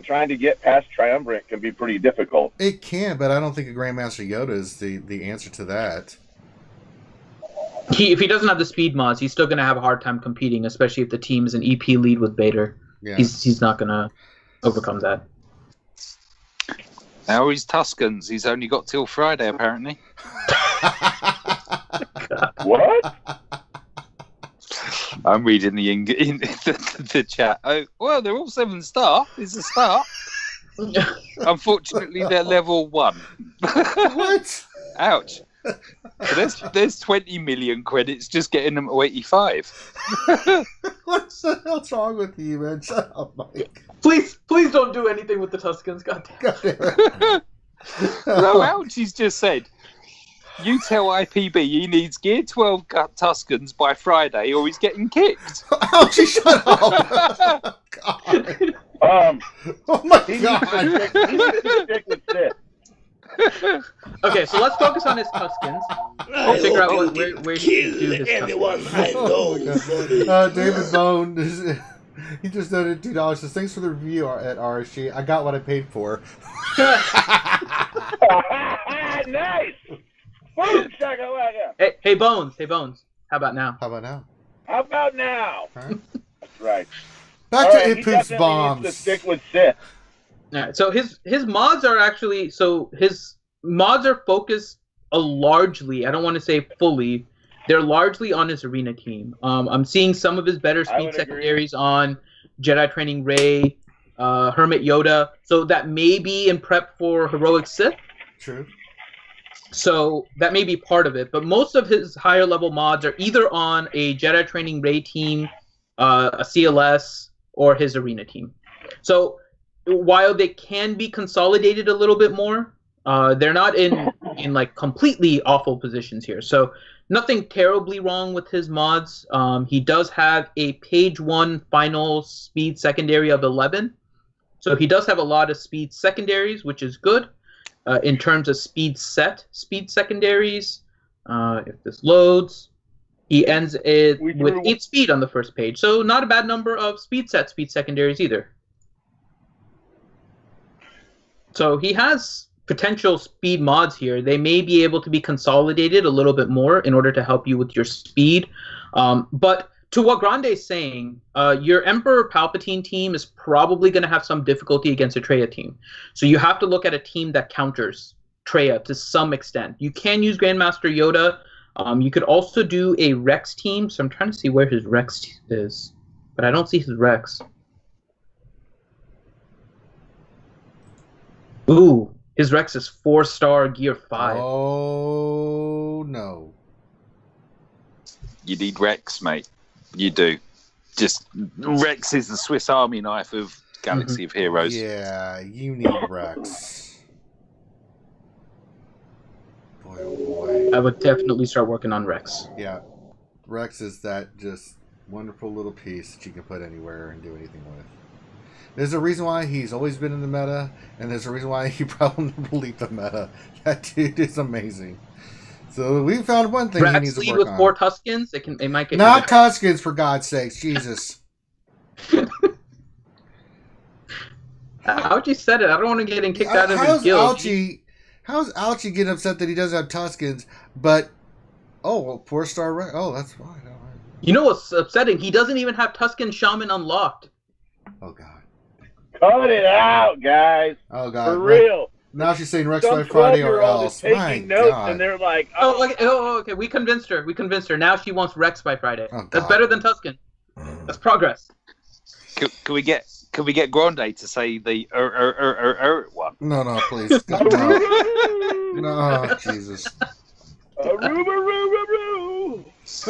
trying to get past Triumvirate can be pretty difficult. It can, but I don't think a Grandmaster Yoda is the answer to that. If he doesn't have the speed mods, he's still going to have a hard time competing, especially if the team is an EP lead with Vader. Yeah. He's not going to overcome that. Now he's Tuscans. He's only got till Friday, apparently. What? I'm reading the chat. Oh, well, they're all 7-star. It's a start. Unfortunately, they're level 1. What? Ouch. So there's 20 million credits just getting them to 85. What the hell's wrong with you, man? Shut up, Mike. Please don't do anything with the Tuscans. God damn. No, Ouchie's just said, you tell IPB he needs Gear 12 Tuscans by Friday or he's getting kicked. Ouchie, shut up. God. Oh my God. He needs to stick with Sith. Okay, so let's focus on his Tuscans. We'll figure out where he can do his Tuscans. Oh, David Bone, he just donated $2. Says, thanks for the review at RSG. I got what I paid for. Nice. Boom, shakalaka. Hey, Bones. How about now? How about now? How about now? Right. That's right. Back All to right, It he Poops definitely Bombs. needs to stick with Sith. All right, so his mods are actually his mods are focused largely. I don't want to say fully. They're largely on his arena team. I'm seeing some of his better speed secondaries on Jedi Training Rey, Hermit Yoda. So that may be in prep for Heroic Sith. True. So that may be part of it. But most of his higher level mods are either on a Jedi Training Rey team, a CLS, or his arena team. So while they can be consolidated a little bit more, they're not in like completely awful positions here. So nothing terribly wrong with his mods. He does have a page 1 final speed secondary of 11. So he does have a lot of speed secondaries, which is good. In terms of speed secondaries, if this loads, he ends it with 8 speed on the first page. So not a bad number of speed secondaries either. So he has potential speed mods here. They may be able to be consolidated a little bit more in order to help you with your speed. But to what Grande is saying, your Emperor Palpatine team is probably going to have some difficulty against a Traya team. So you have to look at a team that counters Traya to some extent. You can use Grandmaster Yoda. You could also do a Rex team. So I'm trying to see where his Rex is, but I don't see his Rex. Ooh, his Rex is 4-star Gear 5. Oh, no. You need Rex, mate. You do. Just Rex is the Swiss Army knife of Galaxy of Heroes. Yeah, you need Rex. Boy, oh boy. I would definitely start working on Rex. Yeah. Rex is that just wonderful little piece that you can put anywhere and do anything with. There's a reason why he's always been in the meta, and there's a reason why he probably never leave the meta. That dude is amazing. So we found one thing he needs to work with on. 4 Tuscans, it might get Not Tuscans, for God's sakes, Jesus. Ouchie said it. I don't want to get him kicked out of his guild. How's Ouchie getting upset that he doesn't have Tuscans, but 4-star? Oh, that's fine. All right. You know what's upsetting? He doesn't even have Tuscan Shaman unlocked. Oh God. Cut it out, guys. Oh God. For real. Now she's saying Rex Some by Friday or 12-year-old else. is taking My notes, God. and they're like, Okay. We convinced her. Now she wants Rex by Friday. Oh, That's God. better than Tuscan. That's progress. Can we get Grande to say the one? No, please. No, Jesus. What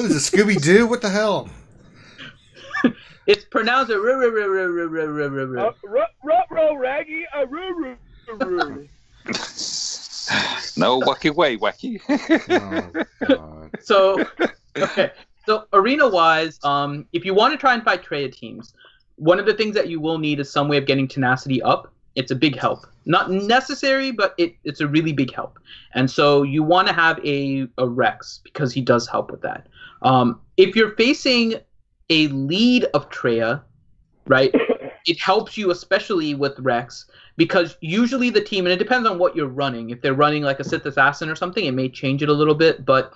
is it, Scooby-Doo? What the hell? It's pronounced a raggy, No, wacky. Oh, God. So arena-wise, if you want to try and fight Traya teams, one of the things that you will need is some way of getting tenacity up. It's a big help. Not necessary, but it's a really big help. And so you want to have a Rex, because he does help with that. If you're facing a lead of Traya, right, it helps you, especially with Rex, because usually the team, and it depends on what you're running. If they're running like a Sith Assassin or something, it may change it a little bit. But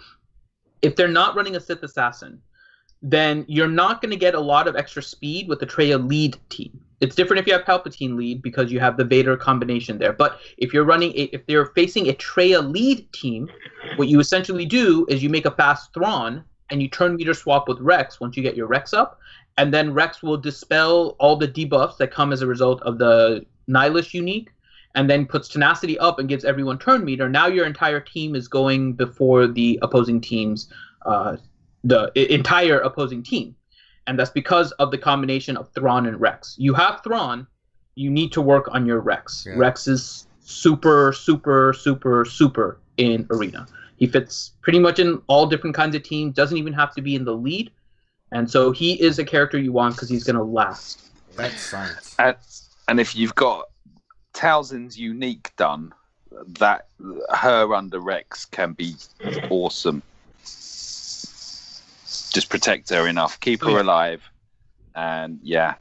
if they're not running a Sith Assassin, then you're not going to get a lot of extra speed with the Traya lead team. It's different if you have Palpatine lead because you have the Vader combination there. But if you're if they're facing a Traya lead team, what you essentially do is you make a fast Thrawn and you turn meter swap with Rex once you get your Rex up, and then Rex will dispel all the debuffs that come as a result of the Nihilist unique, and then puts tenacity up and gives everyone turn meter. Now your entire team is going before the opposing team's the entire opposing team. And that's because of the combination of Thrawn and Rex. You have Thrawn, you need to work on your Rex. Yeah. Rex is super, super, super, super in Arena. He fits pretty much in all different kinds of teams, doesn't even have to be in the lead. And so he is a character you want because he's going to last. That's science. And if you've got Talzin's unique done, that her under Rex can be awesome. Just protect her enough, keep her alive, and yeah.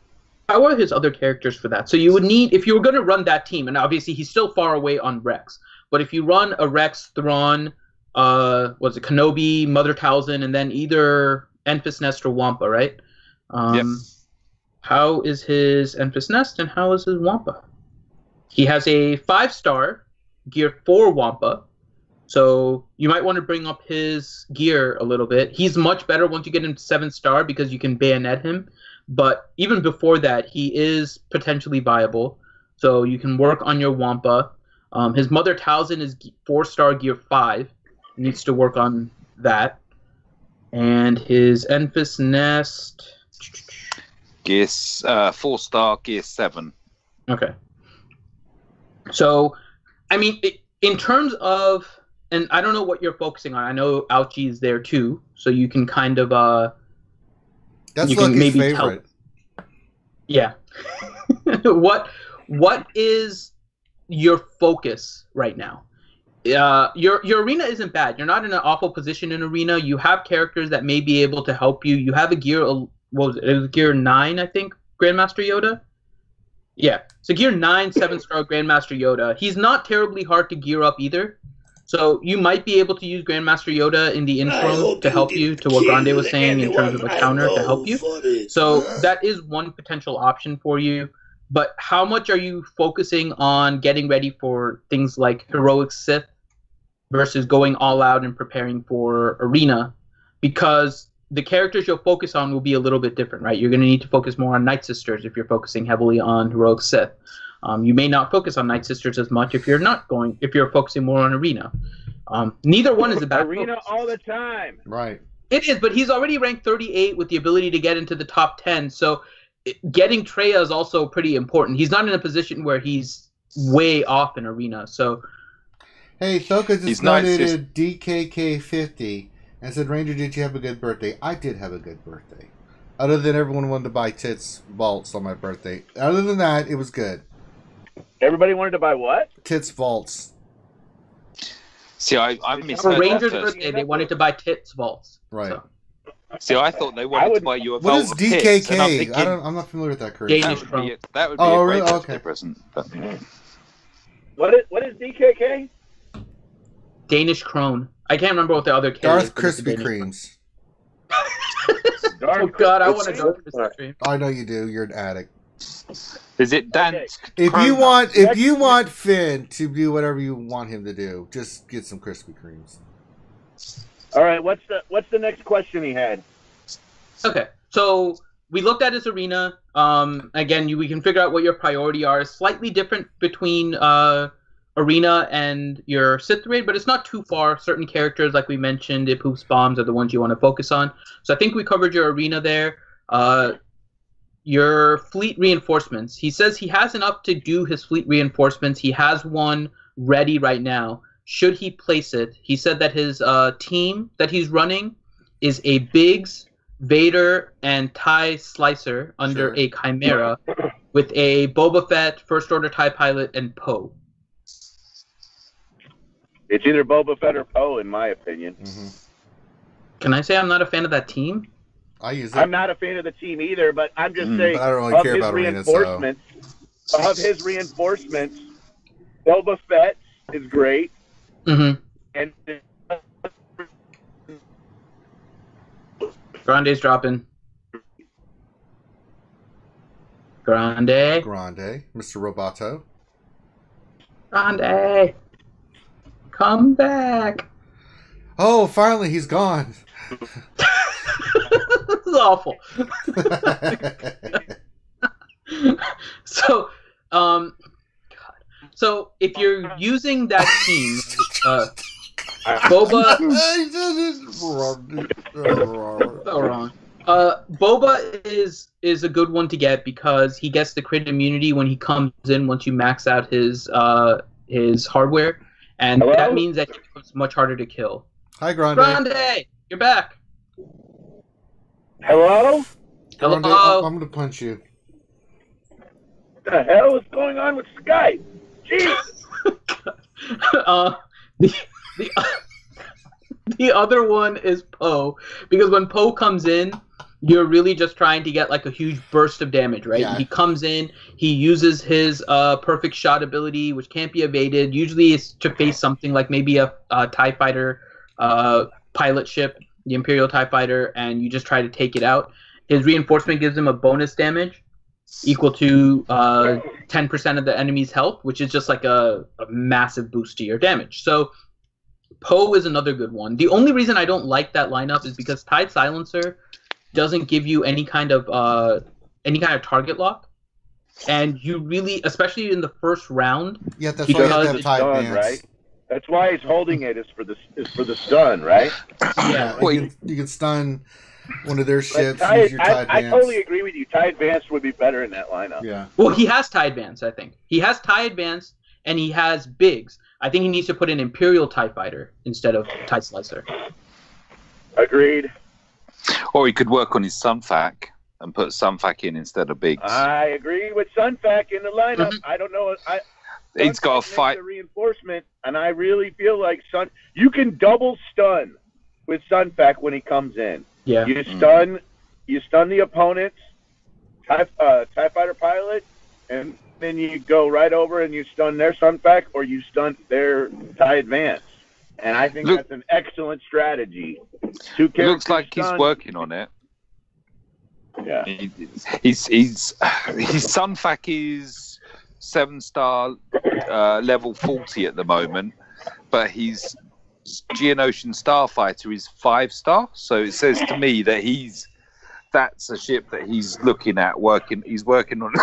How are his other characters for that? So you would need, if you were going to run that team, and obviously he's still far away on Rex, but if you run a Rex, Thrawn, Kenobi, Mother Talzin, and then either Enfys Nest or Wampa, right? Yep. How is his Enfys Nest and how is his Wampa? He has a 5-star gear 4 Wampa. So you might want to bring up his gear a little bit. He's much better once you get him to 7-star because you can bayonet him. But even before that, he is potentially viable. So you can work on your Wampa. His Mother Talzin is 4-star gear 5. He needs to work on that. And his Enfys Nest... Gear 4-star gear 7. Okay. So, I mean, in terms of... And I don't know what you're focusing on. I know Ouchie is there too, so you can kind of that's you can maybe favorite. Tell. Yeah. What is your focus right now? Your arena isn't bad. You're not in an awful position in arena. You have characters that may be able to help you. You have a gear. What was it? It was gear 9, I think. Grandmaster Yoda. Yeah. So gear 9, 7-star Grandmaster Yoda. He's not terribly hard to gear up either. So you might be able to use Grandmaster Yoda in the interim to help you, to what Grande was saying in terms of a counter to help you. So that is one potential option for you. But how much are you focusing on getting ready for things like Heroic Sith versus going all out and preparing for Arena? Because the characters you'll focus on will be a little bit different, right? You're going to need to focus more on Night Sisters if you're focusing heavily on Heroic Sith. You may not focus on Night Sisters as much if you're focusing more on Arena. Neither one is a bad Arena focus. all the time. Right. It is, but he's already ranked 38 with the ability to get into the top 10. So getting Traya is also pretty important. He's not in a position where he's way off in Arena. So, hey, Thoka just nominated DKK50 and said, Ranger, did you have a good birthday? I did have a good birthday. Other than everyone wanted to buy Tits Vaults on my birthday. Other than that, it was good. Everybody wanted to buy what? Tits Vaults. See, I misheard for Ranger's that birthday, they wanted to buy Tits Vaults. Right. So. See, I thought they wanted to buy you a vault What is of DKK? tits, and I'm thinking, I'm not familiar with that curse. Danish that would be a great birthday present. But, What is DKK? Danish Crone. I can't remember what the other K Darth is. Krispy Kremes. Oh God, I want to go to this stream. I know you do. You're an addict. Is it Dan? Okay. If you want Finn to do whatever you want him to do, just get some Krispy Kremes. All right, what's the next question he had? Okay, so we looked at his arena. Again, we can figure out what your priority are. It's slightly different between arena and your Sith raid, but it's not too far. Certain characters, like we mentioned, if Hoops Bombs are the ones you want to focus on. So I think we covered your arena there. Your fleet reinforcements. He says he has enough to do his fleet reinforcements. He has one ready right now. Should he place it? He said that his team that he's running is a Biggs, Vader, and TIE Slicer under a Chimera with a Boba Fett, First Order TIE Pilot, and Poe. It's either Boba Fett or Poe, in my opinion. Mm-hmm. Can I say I'm not a fan of that team? I use it. I'm not a fan of the team either, but I'm just saying but I don't really care about reinforcements. Of his reinforcements, Boba Fett is great. Mm-hmm. And Grande's dropping. Grande. Mr. Roboto. Grande. Come back. Oh, finally, he's gone. This is awful. So if you're using that team, Boba. So wrong. Boba is a good one to get because he gets the crit immunity when he comes in once you max out his hardware, and that means that he becomes much harder to kill. Hi, Grande. Grande, you're back. Hello? Grande, Hello. I'm gonna punch you. What the hell is going on with Skype? Jeez. The other one is Poe, because when Poe comes in, you're really just trying to get like a huge burst of damage, right? Yeah. He comes in, he uses his perfect shot ability, which can't be evaded. Usually it's to face something like maybe a TIE fighter pilot ship, the Imperial TIE fighter, and you just try to take it out. His reinforcement gives him a bonus damage equal to 10% of the enemy's health, which is just like a massive boost to your damage. So Poe is another good one. The only reason I don't like that lineup is because Tide Silencer doesn't give you any kind of target lock, and you really, especially in the first round, Yeah, that's why you have to have Tide stun, Bans. right? That's why he's holding it is for the stun, right? Yeah, you can stun one of their ships. I Use your Tide I Bans. totally agree with you. Tie Advanced would be better in that lineup. Yeah. Well, he has TIE Advance, I think. He has TIE Advance, and he has Biggs. I think he needs to put an Imperial TIE Fighter instead of TIE Slicer. Agreed. Or he could work on his Sunfac and put Sunfac in instead of Biggs. I agree with Sunfac in the lineup. I don't know. He's got a fight. The reinforcement, and I really feel like you can double stun with Sunfac when he comes in. Yeah. You stun the opponent's TIE fighter pilot, and then you go right over and you stun their Sunfac or you stun their TIE Advance. And I think that's an excellent strategy. It looks like he's working on it. Yeah. His Sunfac is 7-star level 40 at the moment, but his Geonosian Starfighter is 5-star. So it says to me that that's a ship that he's looking at working. He's working on.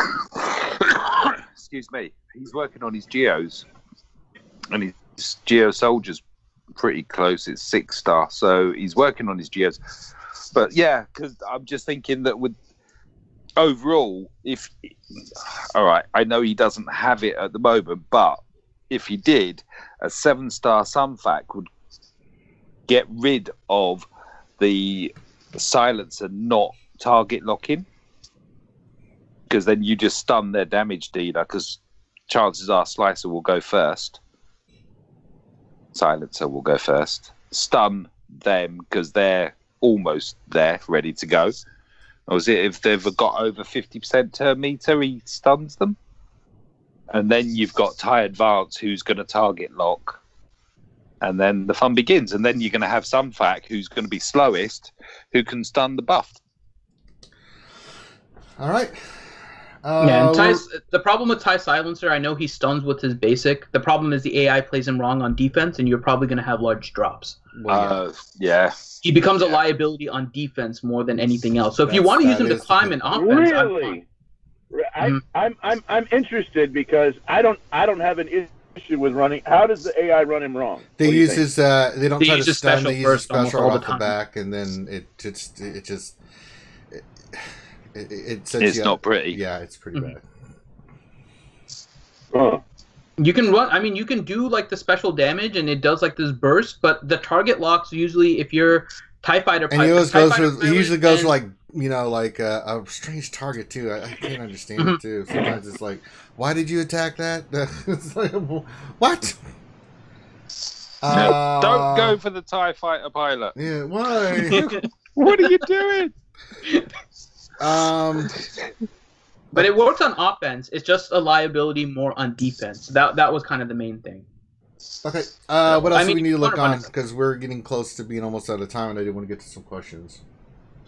Excuse me. He's working on his Geos, and his Geo soldiers pretty close. It's 6-star, so he's working on his Geos. But yeah, because I'm just thinking that with overall, all right, I know he doesn't have it at the moment, but if he did, a 7-star Sunfac would get rid of the silencer not target locking, because then you just stun their damage dealer, because chances are Slicer will go first, Silencer will go first, stun them because they're almost there, ready to go. Or is it if they've got over 50% turn meter, he stuns them? And then you've got TIE Advance, who's going to target lock. And then the fun begins. And then you're going to have Sunfac, who's going to be slowest, who can stun the buff. All right. Yeah, and the problem with TIE Silencer, I know he stuns with his basic. The problem is the AI plays him wrong on defense, and you're probably going to have large drops. Yeah. He becomes a liability on defense more than anything else. So if you want to use him to climb in offense, really, I'm interested because I don't have an issue with running. How does the AI run him wrong? They use his. They don't try to stun. They use burst special all off the the time. back, and then it sets It's you not up. pretty. Yeah, it's pretty bad. Huh. You can run. I mean, you can do like the special damage, and it does like this burst. But the target locks usually, if you're TIE Fighter, and he always goes for. He usually goes for like a strange target too. I can't understand it too. Sometimes it's like, why did you attack that? It's like, what? No, don't go for the TIE Fighter pilot. Yeah, why? What are you doing? But it works on offense. It's just a liability more on defense. That was kind of the main thing. Okay. What else do we need to look on? it. Because we're getting close to being almost out of time, and I did want to get to some questions.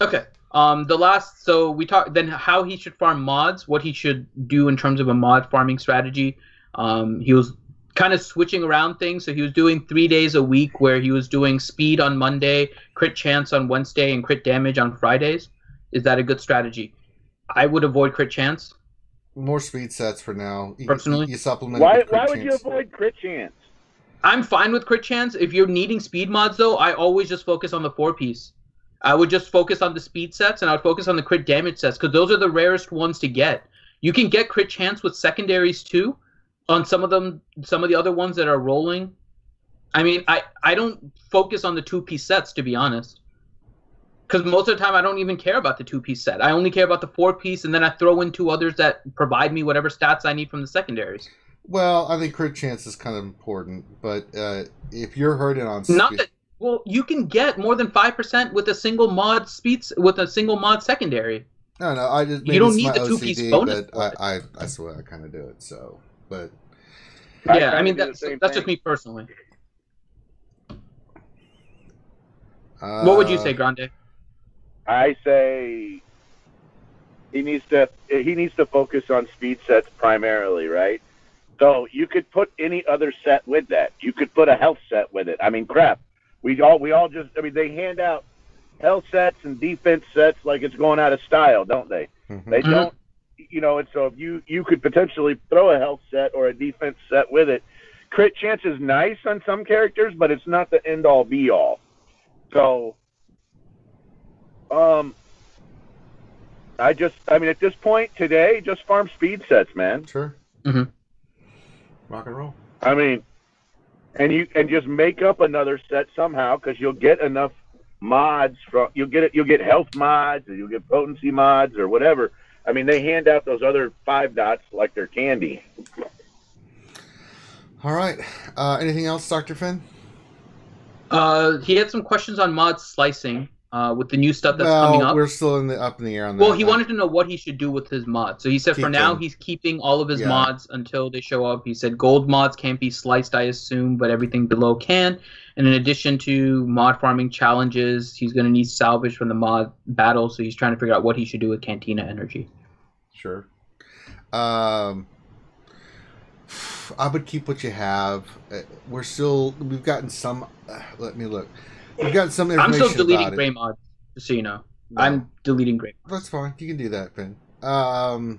Okay. So we talked then how he should farm mods, what he should do in terms of a mod farming strategy. He was kind of switching around things. So he was doing 3 days a week where he was doing speed on Monday, crit chance on Wednesday, and crit damage on Fridays. Is that a good strategy? I would avoid crit chance. More speed sets for now. Personally, you supplement. Why would you avoid crit chance? I'm fine with crit chance. If you're needing speed mods, though, I always just focus on the 4-piece. I would just focus on the speed sets, and I would focus on the crit damage sets, because those are the rarest ones to get. You can get crit chance with secondaries, too, on some of the other ones that are rolling. I mean, I don't focus on the 2-piece sets, to be honest. Because most of the time, I don't even care about the 2-piece set. I only care about the 4-piece, and then I throw in 2 others that provide me whatever stats I need from the secondaries. Well, I think crit chance is kind of important, but if you're hurting on well, you can get more than 5% with a single mod secondary. No, I just you don't need the 2-piece bonus. But I swear I kind of do it. So, but yeah, I mean that's just me personally. What would you say, Grande? I say he needs to focus on speed sets primarily, right? So you could put any other set with that. You could put a health set with it. I mean, crap. We all just. I mean, they hand out health sets and defense sets like it's going out of style, don't they? Mm-hmm. They don't. And so if you could potentially throw a health set or a defense set with it. Crit chance is nice on some characters, but it's not the end all be all. So, at this point today, just farm speed sets, man. Sure. Mm-hmm. Rock and roll. I mean, and just make up another set somehow, because you'll get enough mods you'll get health mods, or you'll get potency mods, or whatever. I mean, they hand out those other 5 dots like they're candy. All right. Anything else, Dr. Finn? He had some questions on mod slicing with the new stuff that's coming up. We're still up in the air on that. Well, he wanted to know what he should do with his mods. So he said for now he's keeping all of his mods until they show up. He said gold mods can't be sliced, I assume, but everything below can. And in addition to mod farming challenges, he's going to need salvage from the mod battle. So he's trying to figure out what he should do with Cantina energy. Sure. I would keep what you have. We've gotten some. Let me look. We've gotten some information. I'm still deleting gray mods, just so you know. No. I'm deleting gray mods. That's fine. You can do that, Finn. But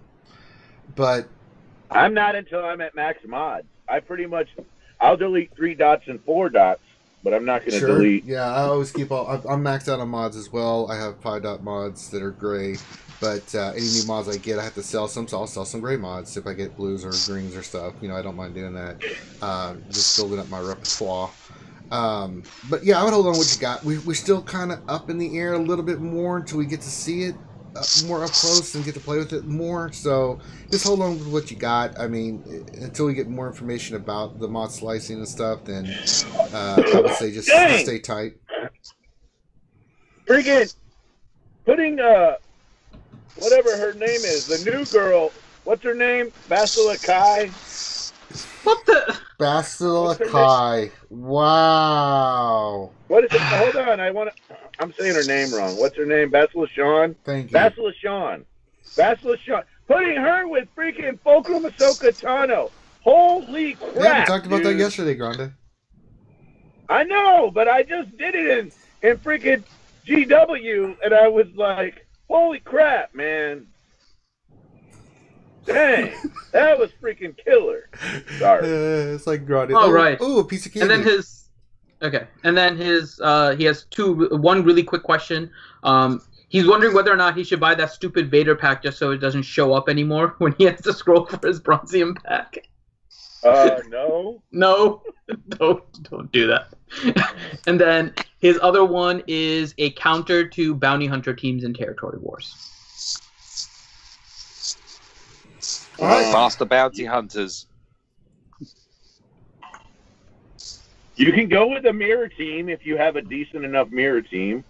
I'm not until I'm at max mods. I'll delete 3 dots and 4 dots, but I'm not going to delete. Yeah, I always keep I'm maxed out on mods as well. I have 5-dot mods that are gray. But any new mods I get, I have to sell some, so I'll sell some gray mods if I get blues or greens or stuff. I don't mind doing that. Just building up my repertoire. But yeah, I would hold on what you got. We're still kind of up in the air a little bit more until we get to see it more up close and get to play with it more. So just hold on with what you got. I mean, until we get more information about the mod slicing and stuff, then I would say just stay tight. Freaking putting whatever her name is, the new girl, what's her name? Basilikai? What the? Basilikai. Wow. What is it? Hold on, I'm saying her name wrong. What's her name? Basilishan? Thank you. Basilishan. Putting her with freaking Foku Masoka Tano. Holy crap, yeah, we talked about that yesterday, Grande. I know, but I just did it in freaking GW, and I was like, holy crap, man. Dang. That was freaking killer. Sorry. It's like Grande. Oh, right. Oh, a piece of candy. And then he has one really quick question. He's wondering whether or not he should buy that stupid Vader pack just so it doesn't show up anymore when he has to scroll for his Bronzium pack. No. No, don't do that. And then his other one is a counter to bounty hunter teams in territory wars. Faster bounty hunters. You can go with a mirror team if you have a decent enough mirror team.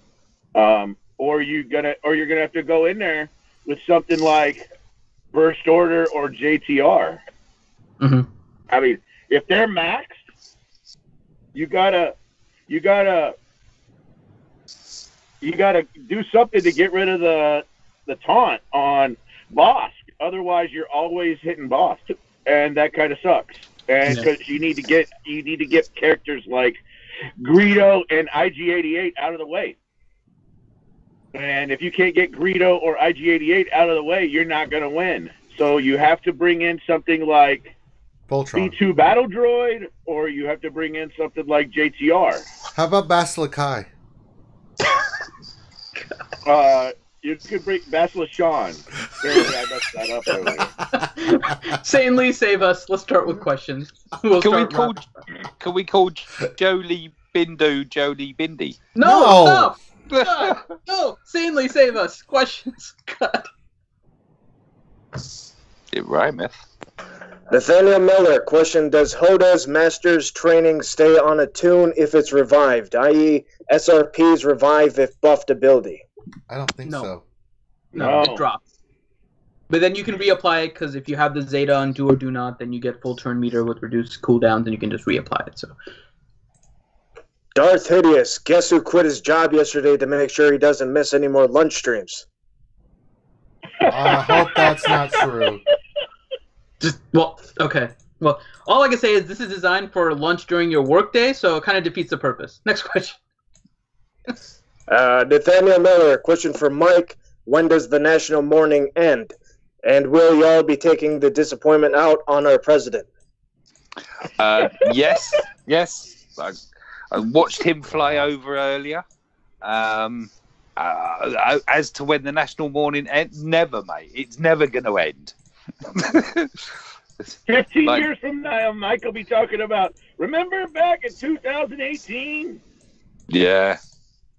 or you're gonna have to go in there with something like Burst Order or JTR. Mm-hmm. I mean, if they're maxed, you gotta do something to get rid of the taunt on Bosk. Otherwise, you're always hitting Bosk, and that kind of sucks. And because you need to get characters like Greedo and IG-88 out of the way. And if you can't get Greedo or IG-88 out of the way, you're not going to win. So you have to bring in something like Voltron. B2 Battle Droid, or you have to bring in something like JTR. How about Basilikai? You could bring Basilisk Sean. Apparently I messed that up earlier. Sanely, save us. Let's start with questions. Can we call Jolie Bindu Jolie Bindi? No! Stop! No! Sanely, save us. Questions. God. It rhymeth. Nathaniel Miller, question: does Hoda's Master's Training stay on a tune if it's revived, i.e. SRPs revive if buffed ability? I don't think so. No, it drops. But then you can reapply it, because if you have the Zeta on Do or Do Not, then you get full turn meter with reduced cooldowns, and you can just reapply it. So, Darth Hideous, guess who quit his job yesterday to make sure he doesn't miss any more lunch streams? I hope that's not true. Okay. Well, all I can say is this is designed for lunch during your workday, so it kind of defeats the purpose. Next question. Nathaniel Miller, question for Mike: when does the national mourning end? And will y'all be taking the disappointment out on our president? Yes. I watched him fly over earlier. As to when the national mourning ends, never, mate. It's never going to end. 15 years from now, Mike will be talking about, remember back in 2018? Yeah.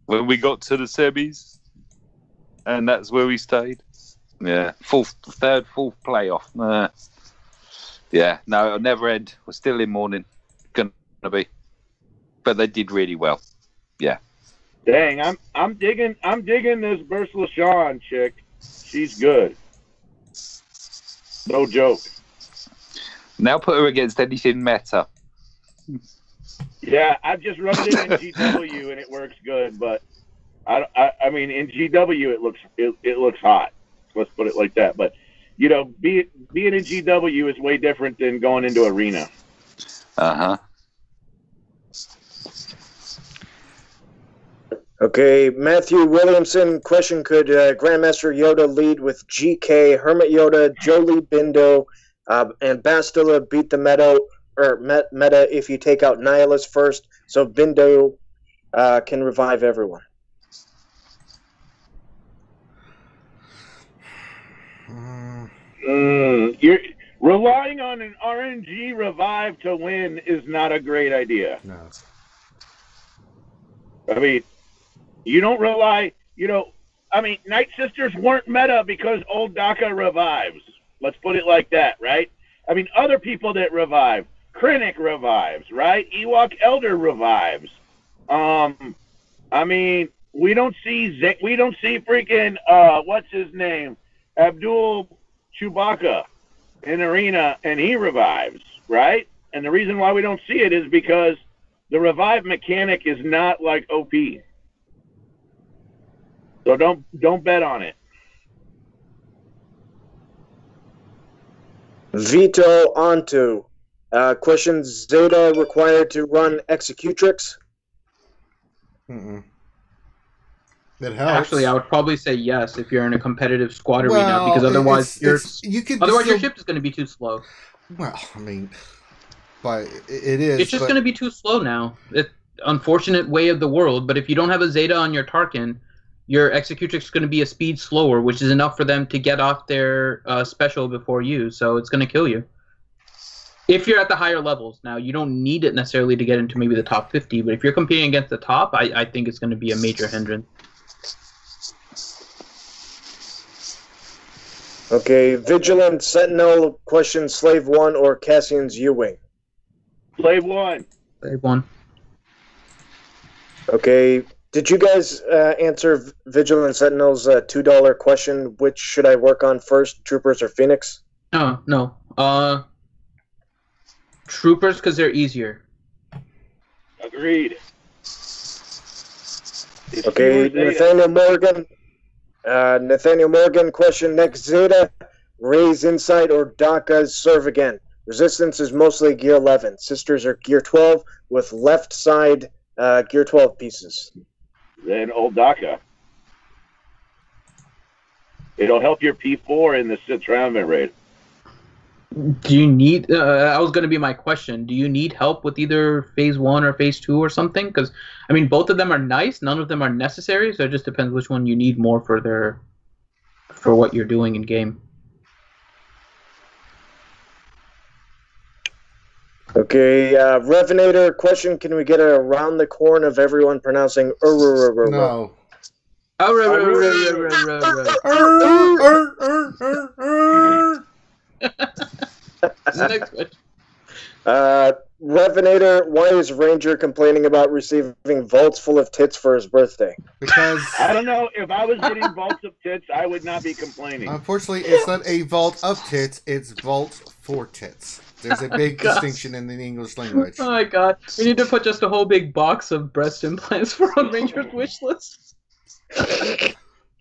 When we got to the semis, and that's where we stayed. Yeah, fourth playoff. Yeah, no, it'll never end. We're still in mourning. Gonna be, but they did really well. Yeah. Dang, I'm digging this Ursula Shawn chick. She's good. No joke. Now put her against anything meta. Yeah, I've just run it in GW and it works good, but I mean in GW it looks hot. Let's put it like that. But you know, being in GW is way different than going into arena. Uh-huh. Okay, Matthew Williamson, question: could Grandmaster Yoda lead with GK, Hermit Yoda, Jolie Bindo, and Bastila beat the meta if you take out Nihilus first, so Bindo can revive everyone? You're relying on an RNG revive to win is not a great idea. No. I mean, you don't rely, Night Sisters weren't meta because old Daka revives. Let's put it like that, right? I mean, other people that revive. Krennic revives, right? Ewok Elder revives. I mean, we don't see freaking, what's his name? Abdul Chewbacca in arena, and he revives, right? And the reason why we don't see it is because the revive mechanic is not like OP. So don't bet on it. Vito Onto. Question: Zeta required to run Executrix? Mm-mm. It helps. Actually, I would probably say yes if you're in a competitive squad arena, because otherwise your ship is going to be too slow. Well, I mean, but it is. It's just going to be too slow now. It's unfortunate way of the world, but if you don't have a Zeta on your Tarkin, your Executrix is going to be a speed slower, which is enough for them to get off their special before you, so it's going to kill you. If you're at the higher levels. Now, you don't need it necessarily to get into maybe the top 50, but if you're competing against the top, I think it's going to be a major hindrance. Okay, Vigilant Sentinel, question: Slave 1 or Cassian's U-Wing? Slave 1. Slave 1. Okay, Did you guys answer Vigilant Sentinel's $2 question? Which should I work on first, Troopers or Phoenix? Oh, no. Troopers, because they're easier. Agreed. Okay, Nathaniel Morgan. Nathaniel Morgan, question next. Zeta, Ray's Insight, or DACA's Serve Again? Resistance is mostly Gear 11. Sisters are Gear 12 with left side Gear 12 pieces. Then old DACA. It'll help your P4 in the Citronment raid. Do you need... that was going to be my question. Do you need help with either Phase 1 or Phase 2 or something? Because, I mean, both of them are nice. None of them are necessary. So it just depends which one you need more for what you're doing in game. Okay, Revenator, question, can we get a around the corn of everyone pronouncing No. Next question. Revenator, why is Ranger complaining about receiving vaults full of tits for his birthday? Because I don't know. If I was getting vaults of tits, I would not be complaining. unfortunately, it's not a vault of tits, it's vault for tits. There's a big distinction in the English language. Oh my god. We need to put just a whole big box of breast implants for on Ranger's wish list.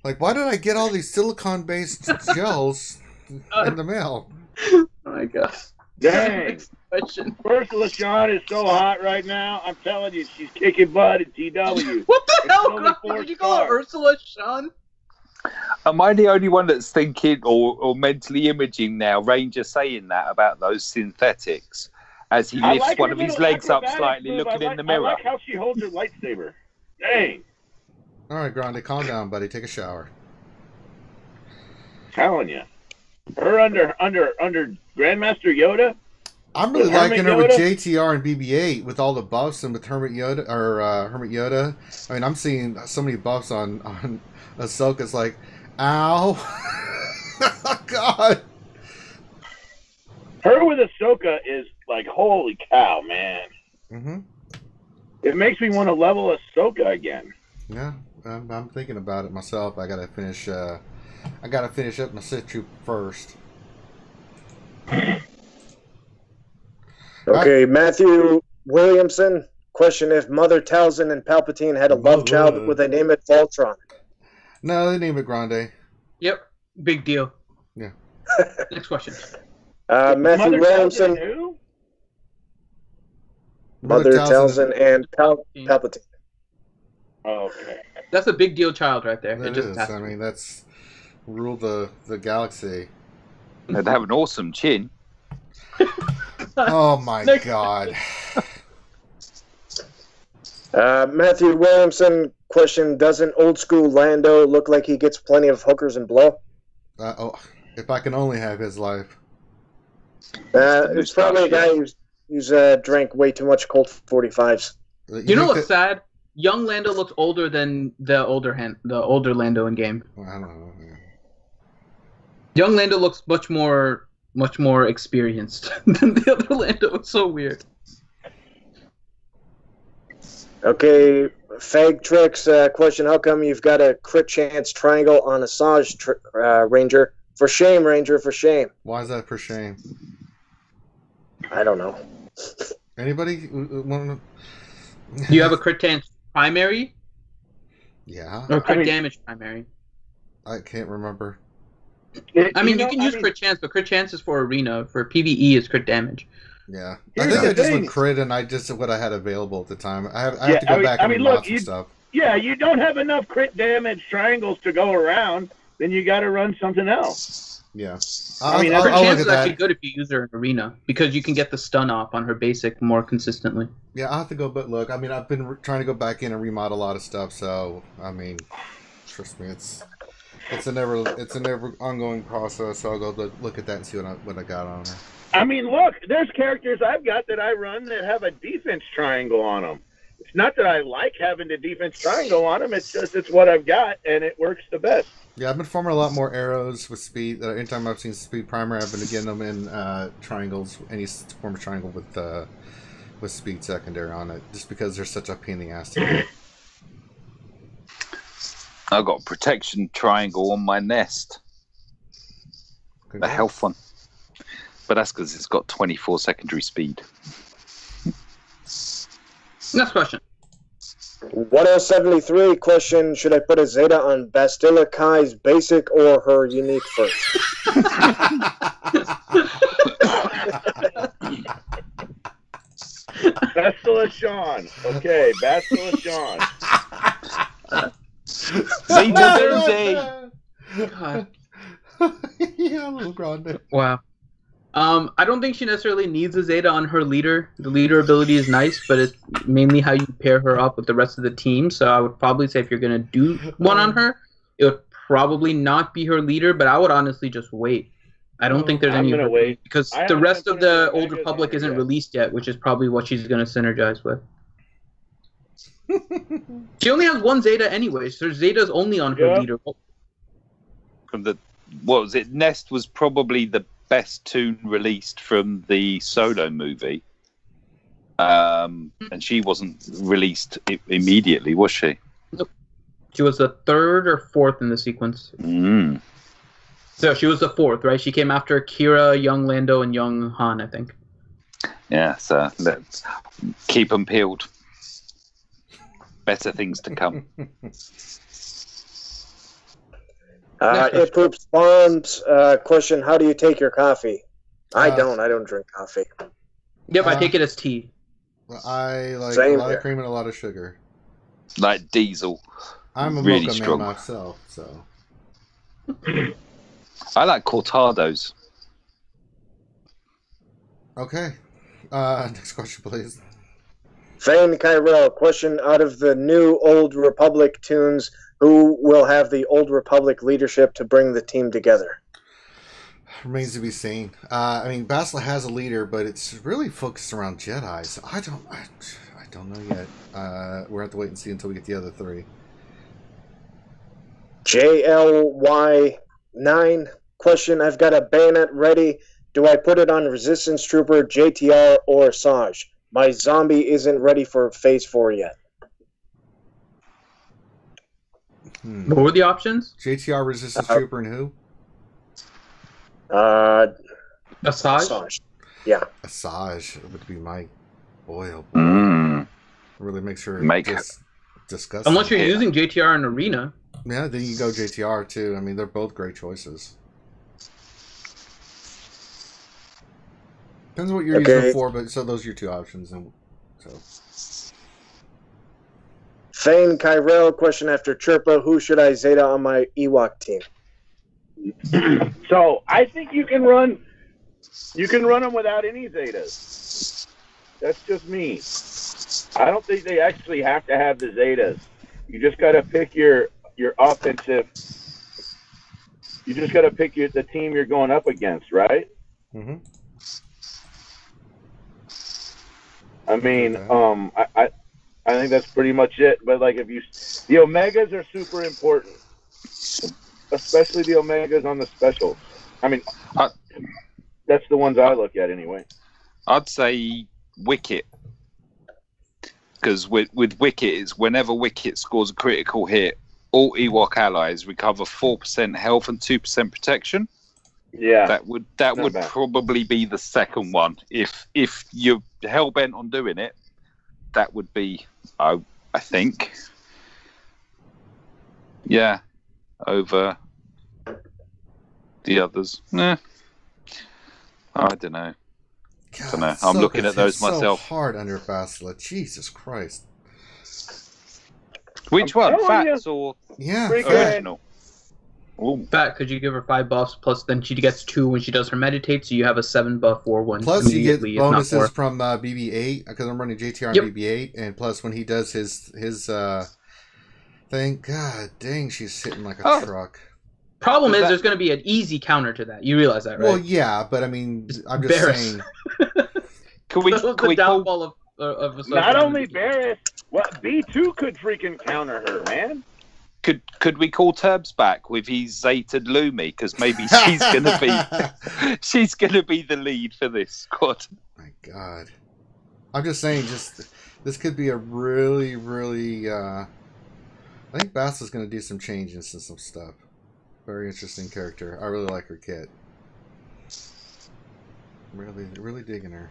Like, why did I get all these silicone-based gels in the mail? Oh my god. Dang. Next question. Ursula Shawn is so hot right now. I'm telling you, she's kicking butt at TW. What the It's hell, only Grant? 4 Did you call her stars. Ursula Shawn? Am I the only one that's thinking or mentally imaging now Ranger saying that about those synthetics as he I lifts like one her of his little legs up acrobatic slightly, move. looking in the I mirror? like how she holds her lightsaber. Dang. All right, Grande, calm down, buddy. Take a shower. Telling you. Her under Grandmaster Yoda. I'm really With Hermit liking her with Yoda? JTR and BB-8 with all the buffs, and with Hermit Yoda Hermit Yoda. I mean, I'm seeing so many buffs on Ahsoka's like, ow, oh, God. Her with Ahsoka is like, holy cow, man. Mm-hmm. It makes me want to level Ahsoka again. Yeah, I'm thinking about it myself. I gotta finish. I gotta finish up my Sith Troop first. Okay, Matthew Williamson, question, if Mother Talzin and Palpatine had a love child, would they name it Voltron? No, they name it Grande. Yep. Big deal. Yeah. Next question. Matthew Mother Williamson, Talzin who? Mother Talzin and Palpatine. Okay. That's a big deal child right there. That It just is. has to I be. mean, that's rule the galaxy. They'd have an awesome chin. Oh my Next God. Matthew Williamson, question, doesn't old school Lando look like he gets plenty of hookers and blow? If I can only have his life. It's probably a guy who's drank way too much Colt 45s. You know what's sad? Young Lando looks older than the older Lando in game. I don't know. Man. Young Lando looks much more experienced than the other Lando. It's so weird. Okay, Fag Tricks, question, how come you've got a crit chance triangle on Asajj Ranger? For shame, Ranger, for shame. Why is that for shame? I don't know. Anybody want to... Do you have a crit chance primary Yeah, or crit damage primary? I can't remember. I mean, you can use crit chance, but crit chance is for arena. For PvE, is crit damage. Yeah, Here's I think the I just thing. went crit, and I just did what I had available at the time. I have to go back and look, remod some stuff. Yeah, you don't have enough crit damage triangles to go around, then you got to run something else. Yeah, I mean, I'll Crit look chance at is actually that. good if you use her in arena because you can get the stun off on her basic more consistently. Yeah, I'll have to go. But look, I mean, I've been trying to go back in and remod a lot of stuff. So, I mean, trust me, it's a never ongoing process. So I'll go look at that and see what I got on her. I mean, look, there's characters I've got that I run that have a defense triangle on them. It's not that I like having the defense triangle on them. It's just it's what I've got, and it works the best. Yeah, I've been forming a lot more arrows with speed. Anytime I've seen speed primer, I've been getting them in triangles, any form of triangle with speed secondary on it, just because they're such a pain in the ass to get. I've got a protection triangle on my nest. The health one. But that's because it's got 24 secondary speed. Next question. 1073 question: should I put a Zeta on Bastila Kai's basic or her unique first? Bastila Sean. Okay, Bastila Sean. Zeta Verde. God. Yeah, little grande. Wow. I don't think she necessarily needs a Zeta on her leader. The leader ability is nice, but it's mainly how you pair her up with the rest of the team. So I would probably say if you're going to do one on her, it would probably not be her leader, but I would honestly just wait. I don't think there's any... wait. Because the rest of the Old Republic isn't released yet, which is probably what she's going to synergize with. She only has one Zeta anyways. So Zeta's only on her leader. From the... What was it? Nest was probably the best tune released from the Solo movie, and she wasn't released immediately, was she? Nope. She was the third or fourth in the sequence. So she was the fourth, right? She came after Kira, young Lando, and young Han, I think. Yeah, so let's keep them peeled. Better things to come. It Poops Farms question: how do you take your coffee? I don't drink coffee. Yep, I take it as tea. I like a lot of cream and a lot of sugar. Like Diesel. I'm a really mocha strong man myself, so. I like cortados. Okay. Next question, please. Fane Kyrell question: out of the new Old Republic tunes, who will have the Old Republic leadership to bring the team together? Remains to be seen. I mean, Bastila has a leader, but it's really focused around Jedi, so I don't know yet. We're going to have to wait and see until we get the other three. JLY9 question: I've got a bayonet ready. Do I put it on Resistance Trooper, JTR, or Saj? My zombie isn't ready for Phase 4 yet. What were the options? JTR, Resistance Trooper, and who? Asajj? Yeah. Asajj would be my boy. Oh boy. Really make sure discuss. Unless you're using JTR in Arena. Yeah, then you go JTR too. I mean, they're both great choices. Depends on what you're using them for, but so those are your two options. And so. Fane Kyrell question after Chirpa: who should I Zeta on my Ewok team? So I think you can run them without any Zetas. That's just me. I don't think they actually have to have the Zetas. You just got to pick your offensive. You just got to pick the team you're going up against, right? Mm-hmm. I mean, I think that's pretty much it. But like, the Omegas are super important, especially the Omegas on the specials. I mean, that's the ones I look at anyway. I'd say Wicket, because with Wicket, it's whenever Wicket scores a critical hit, all Ewok allies recover 4% health and 2% protection. Yeah, that would probably be the second one. If you're hell bent on doing it, that would be, I think, over the others. I don't know. God, I'm looking at those myself. So hard under Bastila. Jesus Christ. Which one? Fats or original? Ooh. Fat, could you give her 5 buffs, plus then she gets 2 when she does her meditate, so you have a 7 buff for one. Plus you get bonuses from BB-8, because I'm running JTR and BB-8, and plus when he does his thing, god dang, she's hitting like a truck. Problem is, there's going to be an easy counter to that. You realize that, right? Well, yeah, but I mean, I'm just saying. Can we downfall of not only Barris, B2 could freaking counter her, man. Could we call Turbs back with his Zeta Lumi? Because maybe she's gonna be the lead for this squad. My God, I'm just saying, this could be a really, really I think Bass is going to do some changes to some stuff. Very interesting character. I really like her kit. Really digging her.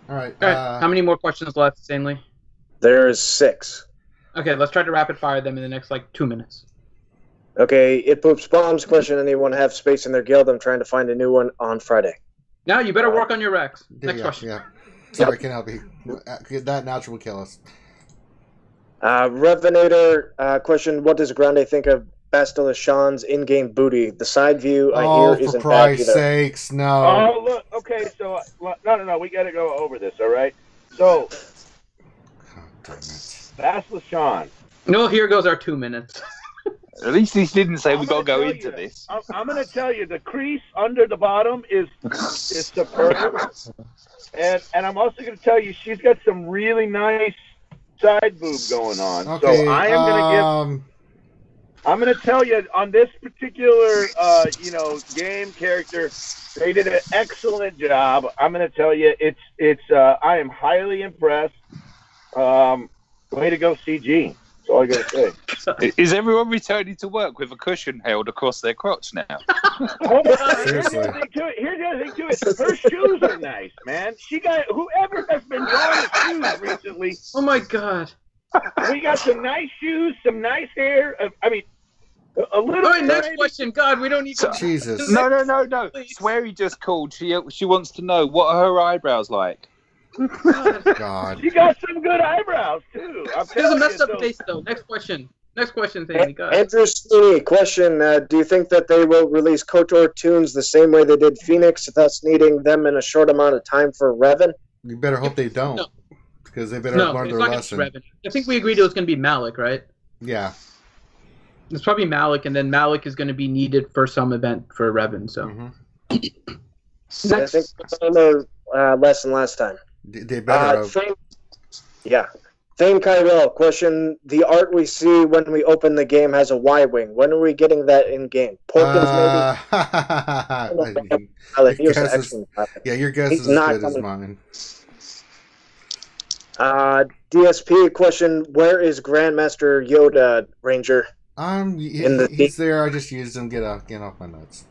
All right. All right. How many more questions left, Stanley? There's 6. Okay, let's try to rapid fire them in the next 2 minutes. Okay, It Poops Bombs question, anyone have space in their guild? I'm trying to find a new one on Friday. Now you better work on your Rex. Next Yeah, question. Yeah. Sorry, I can't help you. That natural will kill us. Revenator question, what does Grande think of Bastila Sean's in-game booty? The side view I hear isn't for bad Christ's either. sakes, no. Oh, look. Okay, so no. We got to go over this. All right. So, God damn it. that's LaShawn. No, here goes our 2 minutes. At least he didn't say we got to go tell into you, this. I'm going to tell you, the crease under the bottom is superb, and I'm also going to tell you she's got some really nice side boob going on. Okay, so I am going to give. I'm going to tell you on this particular, game character, they did an excellent job. I'm going to tell you, I am highly impressed. Way to go, CG. That's all I got to say. Is everyone returning to work with a cushion held across their crotch now? Hold on. Here's the other thing to it. Her shoes are nice, man. Whoever has been drawing shoes recently. Oh my God. We got some nice shoes, some nice hair. A little. All right, next question. God, we don't need to. Jesus. No. Please. Sweary just called. She wants to know, what are her eyebrows like? God. She got some good eyebrows too. She has a messed up face though. Next question, Sandy. God. Andrew Sweeney, question, do you think that they will release KOTOR tunes the same way they did Phoenix, thus needing them in a short amount of time for Revan? You better hope they don't. No. Because they better No, learn it's their not going lesson. to be Revan. I think we agreed it was going to be Malik, right? Yeah. It's probably Malik, and then Malik is going to be needed for some event for Revan. So. I think they learned lesson last time. They better have. Fame Kyrell, question, the art we see when we open the game has a Y-wing. When are we getting that in-game? Porkins, maybe? Yeah, your guess is as good as mine. DSP, question, where is Grandmaster Yoda, Ranger? He's there. I just used him. Get off my nuts.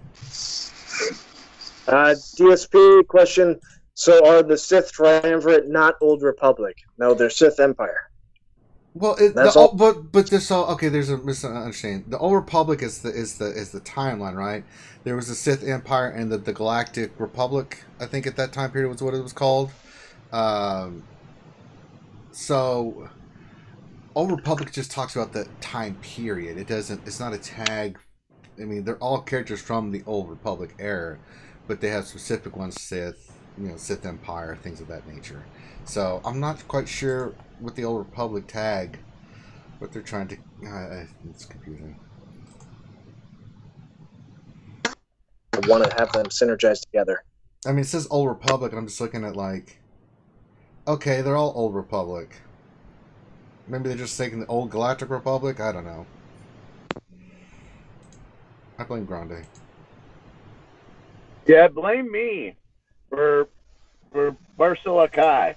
DSP, question, so are the Sith Triumvirate not Old Republic? No, they're Sith Empire. Well, but there's there's a misunderstanding. The Old Republic is the timeline, right? There was the Sith Empire and the Galactic Republic. I think at that time period was what it was called. So Old Republic just talks about the time period. It doesn't. It's not a tag. I mean, they're all characters from the Old Republic era, but they have specific ones: Sith, Sith Empire, things of that nature. So I'm not quite sure with the Old Republic tag what they're trying to. It's confusing. I want to have them synergize together. I mean, it says Old Republic, and I'm just looking at okay, they're all Old Republic. Maybe they're just taking the Old Galactic Republic. I don't know. I blame Grande. Yeah, blame me for Ursula Kai.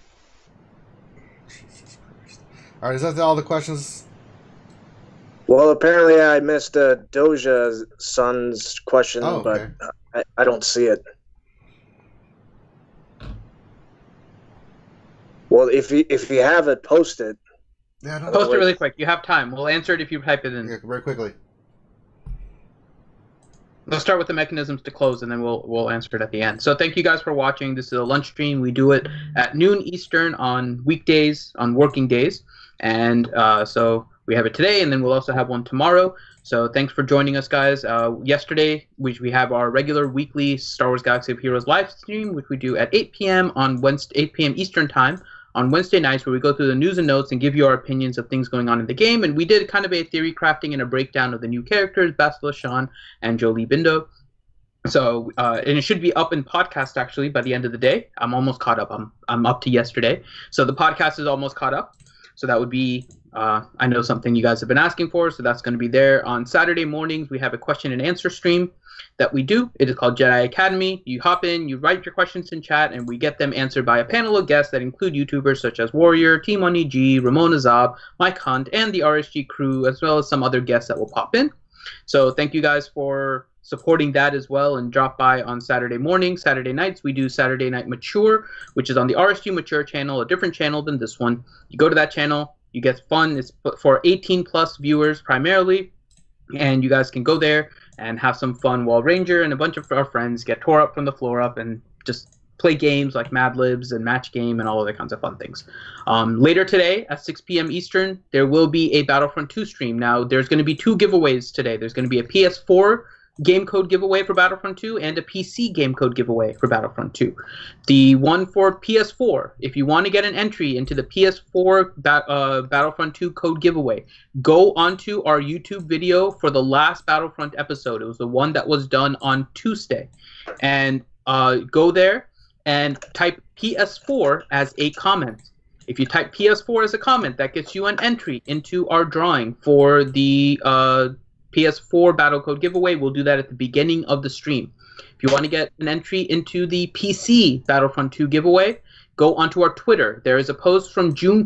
Jesus Christ. All right, is that all the questions? Well, apparently I missed Doja Son's question, okay. But I don't see it. Well, if you have it, post it. Yeah, Post it really quick. You have time. We'll answer it if you type it in. Yeah, very quickly. Let's start with the mechanisms to close, and then we'll answer it at the end. So thank you guys for watching. This is a lunch stream. We do it at noon Eastern on weekdays, on working days. And so we have it today, and then we'll also have one tomorrow. So thanks for joining us, guys. Yesterday, we have our regular weekly Star Wars Galaxy of Heroes live stream, which we do at 8 p.m. on Wednesday, 8 p.m. Eastern time on Wednesday nights, where we go through the news and notes and give you our opinions of things going on in the game. And we did kind of a theory crafting and a breakdown of the new characters, Bastila Shan and Jolie Bindo. So, and it should be up in podcast actually by the end of the day. I'm almost caught up. I'm up to yesterday. So the podcast is almost caught up. So that would be I know something you guys have been asking for, so that's going to be there. On Saturday mornings, we have a question and answer stream that we do. It is called Jedi Academy. You hop in, you write your questions in chat, and we get them answered by a panel of guests that include YouTubers such as Warrior, T1EG, Ramon Azab, Mike Hunt, and the RSG crew, as well as some other guests that will pop in. So thank you guys for supporting that as well, and drop by on Saturday morning. Saturday nights, we do Saturday Night Mature, which is on the RSG Mature channel, a different channel than this one. You go to that channel, you get fun. It's for 18 plus viewers primarily, and you guys can go there and have some fun while Ranger and a bunch of our friends get tore up from the floor up and just play games like Mad Libs and Match Game and all other kinds of fun things. Later today at 6 p.m. Eastern, there will be a Battlefront 2 stream. Now, there's going to be 2 giveaways today. There's going to be a PS4 game code giveaway for Battlefront 2 and a PC game code giveaway for Battlefront 2. The one for PS4, if you want to get an entry into the PS4 Battlefront 2 code giveaway, go onto our YouTube video for the last Battlefront episode. It was the one that was done on Tuesday. And go there and type PS4 as a comment. If you type PS4 as a comment, that gets you an entry into our drawing for the PS4 battle code giveaway. We'll do that at the beginning of the stream. If you want to get an entry into the PC Battlefront 2 giveaway, go onto our Twitter. There is a post from July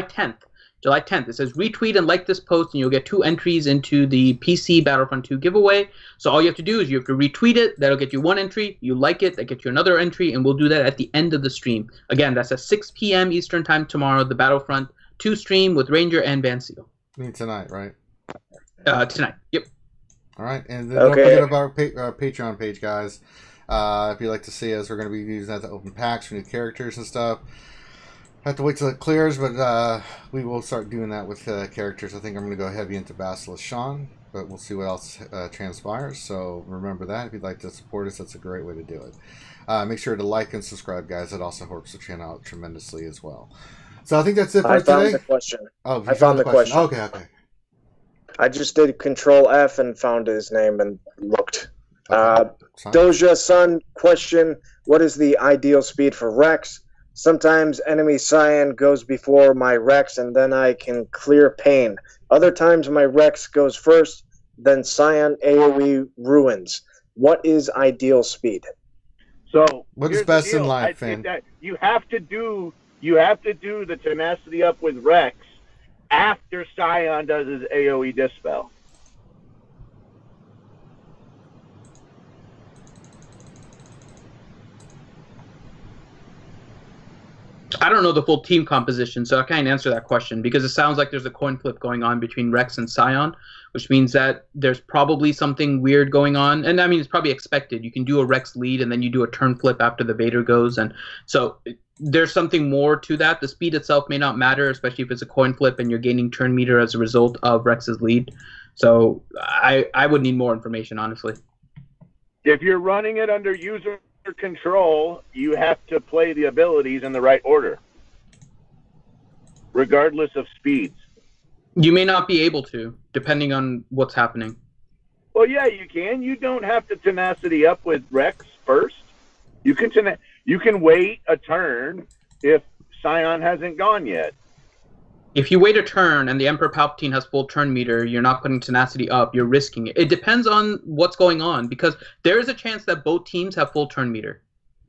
10th. July 10th. It says retweet and like this post, and you'll get 2 entries into the PC Battlefront 2 giveaway. So all you have to do is you have to retweet it. That'll get you 1 entry. You like it, that gets you another entry, and we'll do that at the end of the stream. Again, that's at 6 p.m. Eastern time tomorrow, the Battlefront 2 stream with Ranger and Van Seal. Tonight, right? Tonight. Yep. All right, and then don't forget about our Patreon page, guys. If you'd like to see us, we're going to be using that to open packs for new characters and stuff. Have to wait till it clears, but we will start doing that with characters. I think I'm going to go heavy into Basilisk Sean, but we'll see what else transpires. So remember that. If you'd like to support us, that's a great way to do it. Make sure to like and subscribe, guys. It also helps the channel out tremendously as well. So I think that's it for today. I found the question. Oh, I found the question. Okay. I just did Control F and found his name and looked. Doja Sun question: what is the ideal speed for Rex? Sometimes enemy Cyan goes before my Rex, and then I can clear pain. Other times my Rex goes first, then Cyan AoE ruins. What is ideal speed? So what is best in life, Finn? You have to do the tenacity up with Rex after Cyan does his AoE dispel. I don't know the full team composition, so I can't answer that question because it sounds like there's a coin flip going on between Rex and Cyan, which means that there's probably something weird going on. And I mean, it's probably expected. You can do a Rex lead and then you do a turn flip after the Vader goes. And so there's something more to that. The speed itself may not matter, especially if it's a coin flip and you're gaining turn meter as a result of Rex's lead. So I would need more information, honestly. If you're running it under user control, you have to play the abilities in the right order, regardless of speeds. You may not be able to, depending on what's happening. Well, yeah, you can. You don't have to tenacity up with Rex first. You can wait a turn if Cyan hasn't gone yet. If you wait a turn and the Emperor Palpatine has full turn meter, you're not putting tenacity up, you're risking it. It depends on what's going on, because there is a chance that both teams have full turn meter.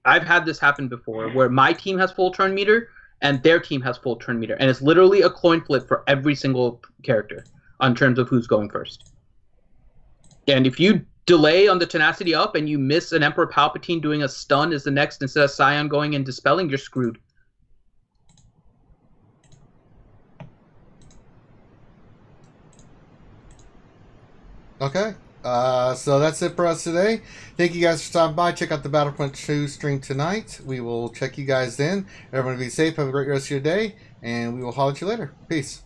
I've had this happen before, where my team has full turn meter and their team has full turn meter. And it's literally a coin flip for every single character on terms of who's going first. And if you delay on the tenacity up and you miss an Emperor Palpatine doing a stun as the next instead of Cyan going and dispelling, you're screwed. Okay, so that's it for us today. Thank you guys for stopping by. Check out the Battlefront 2 stream tonight. We will check you guys then. Everyone be safe. Have a great rest of your day, and we will holler at you later. Peace.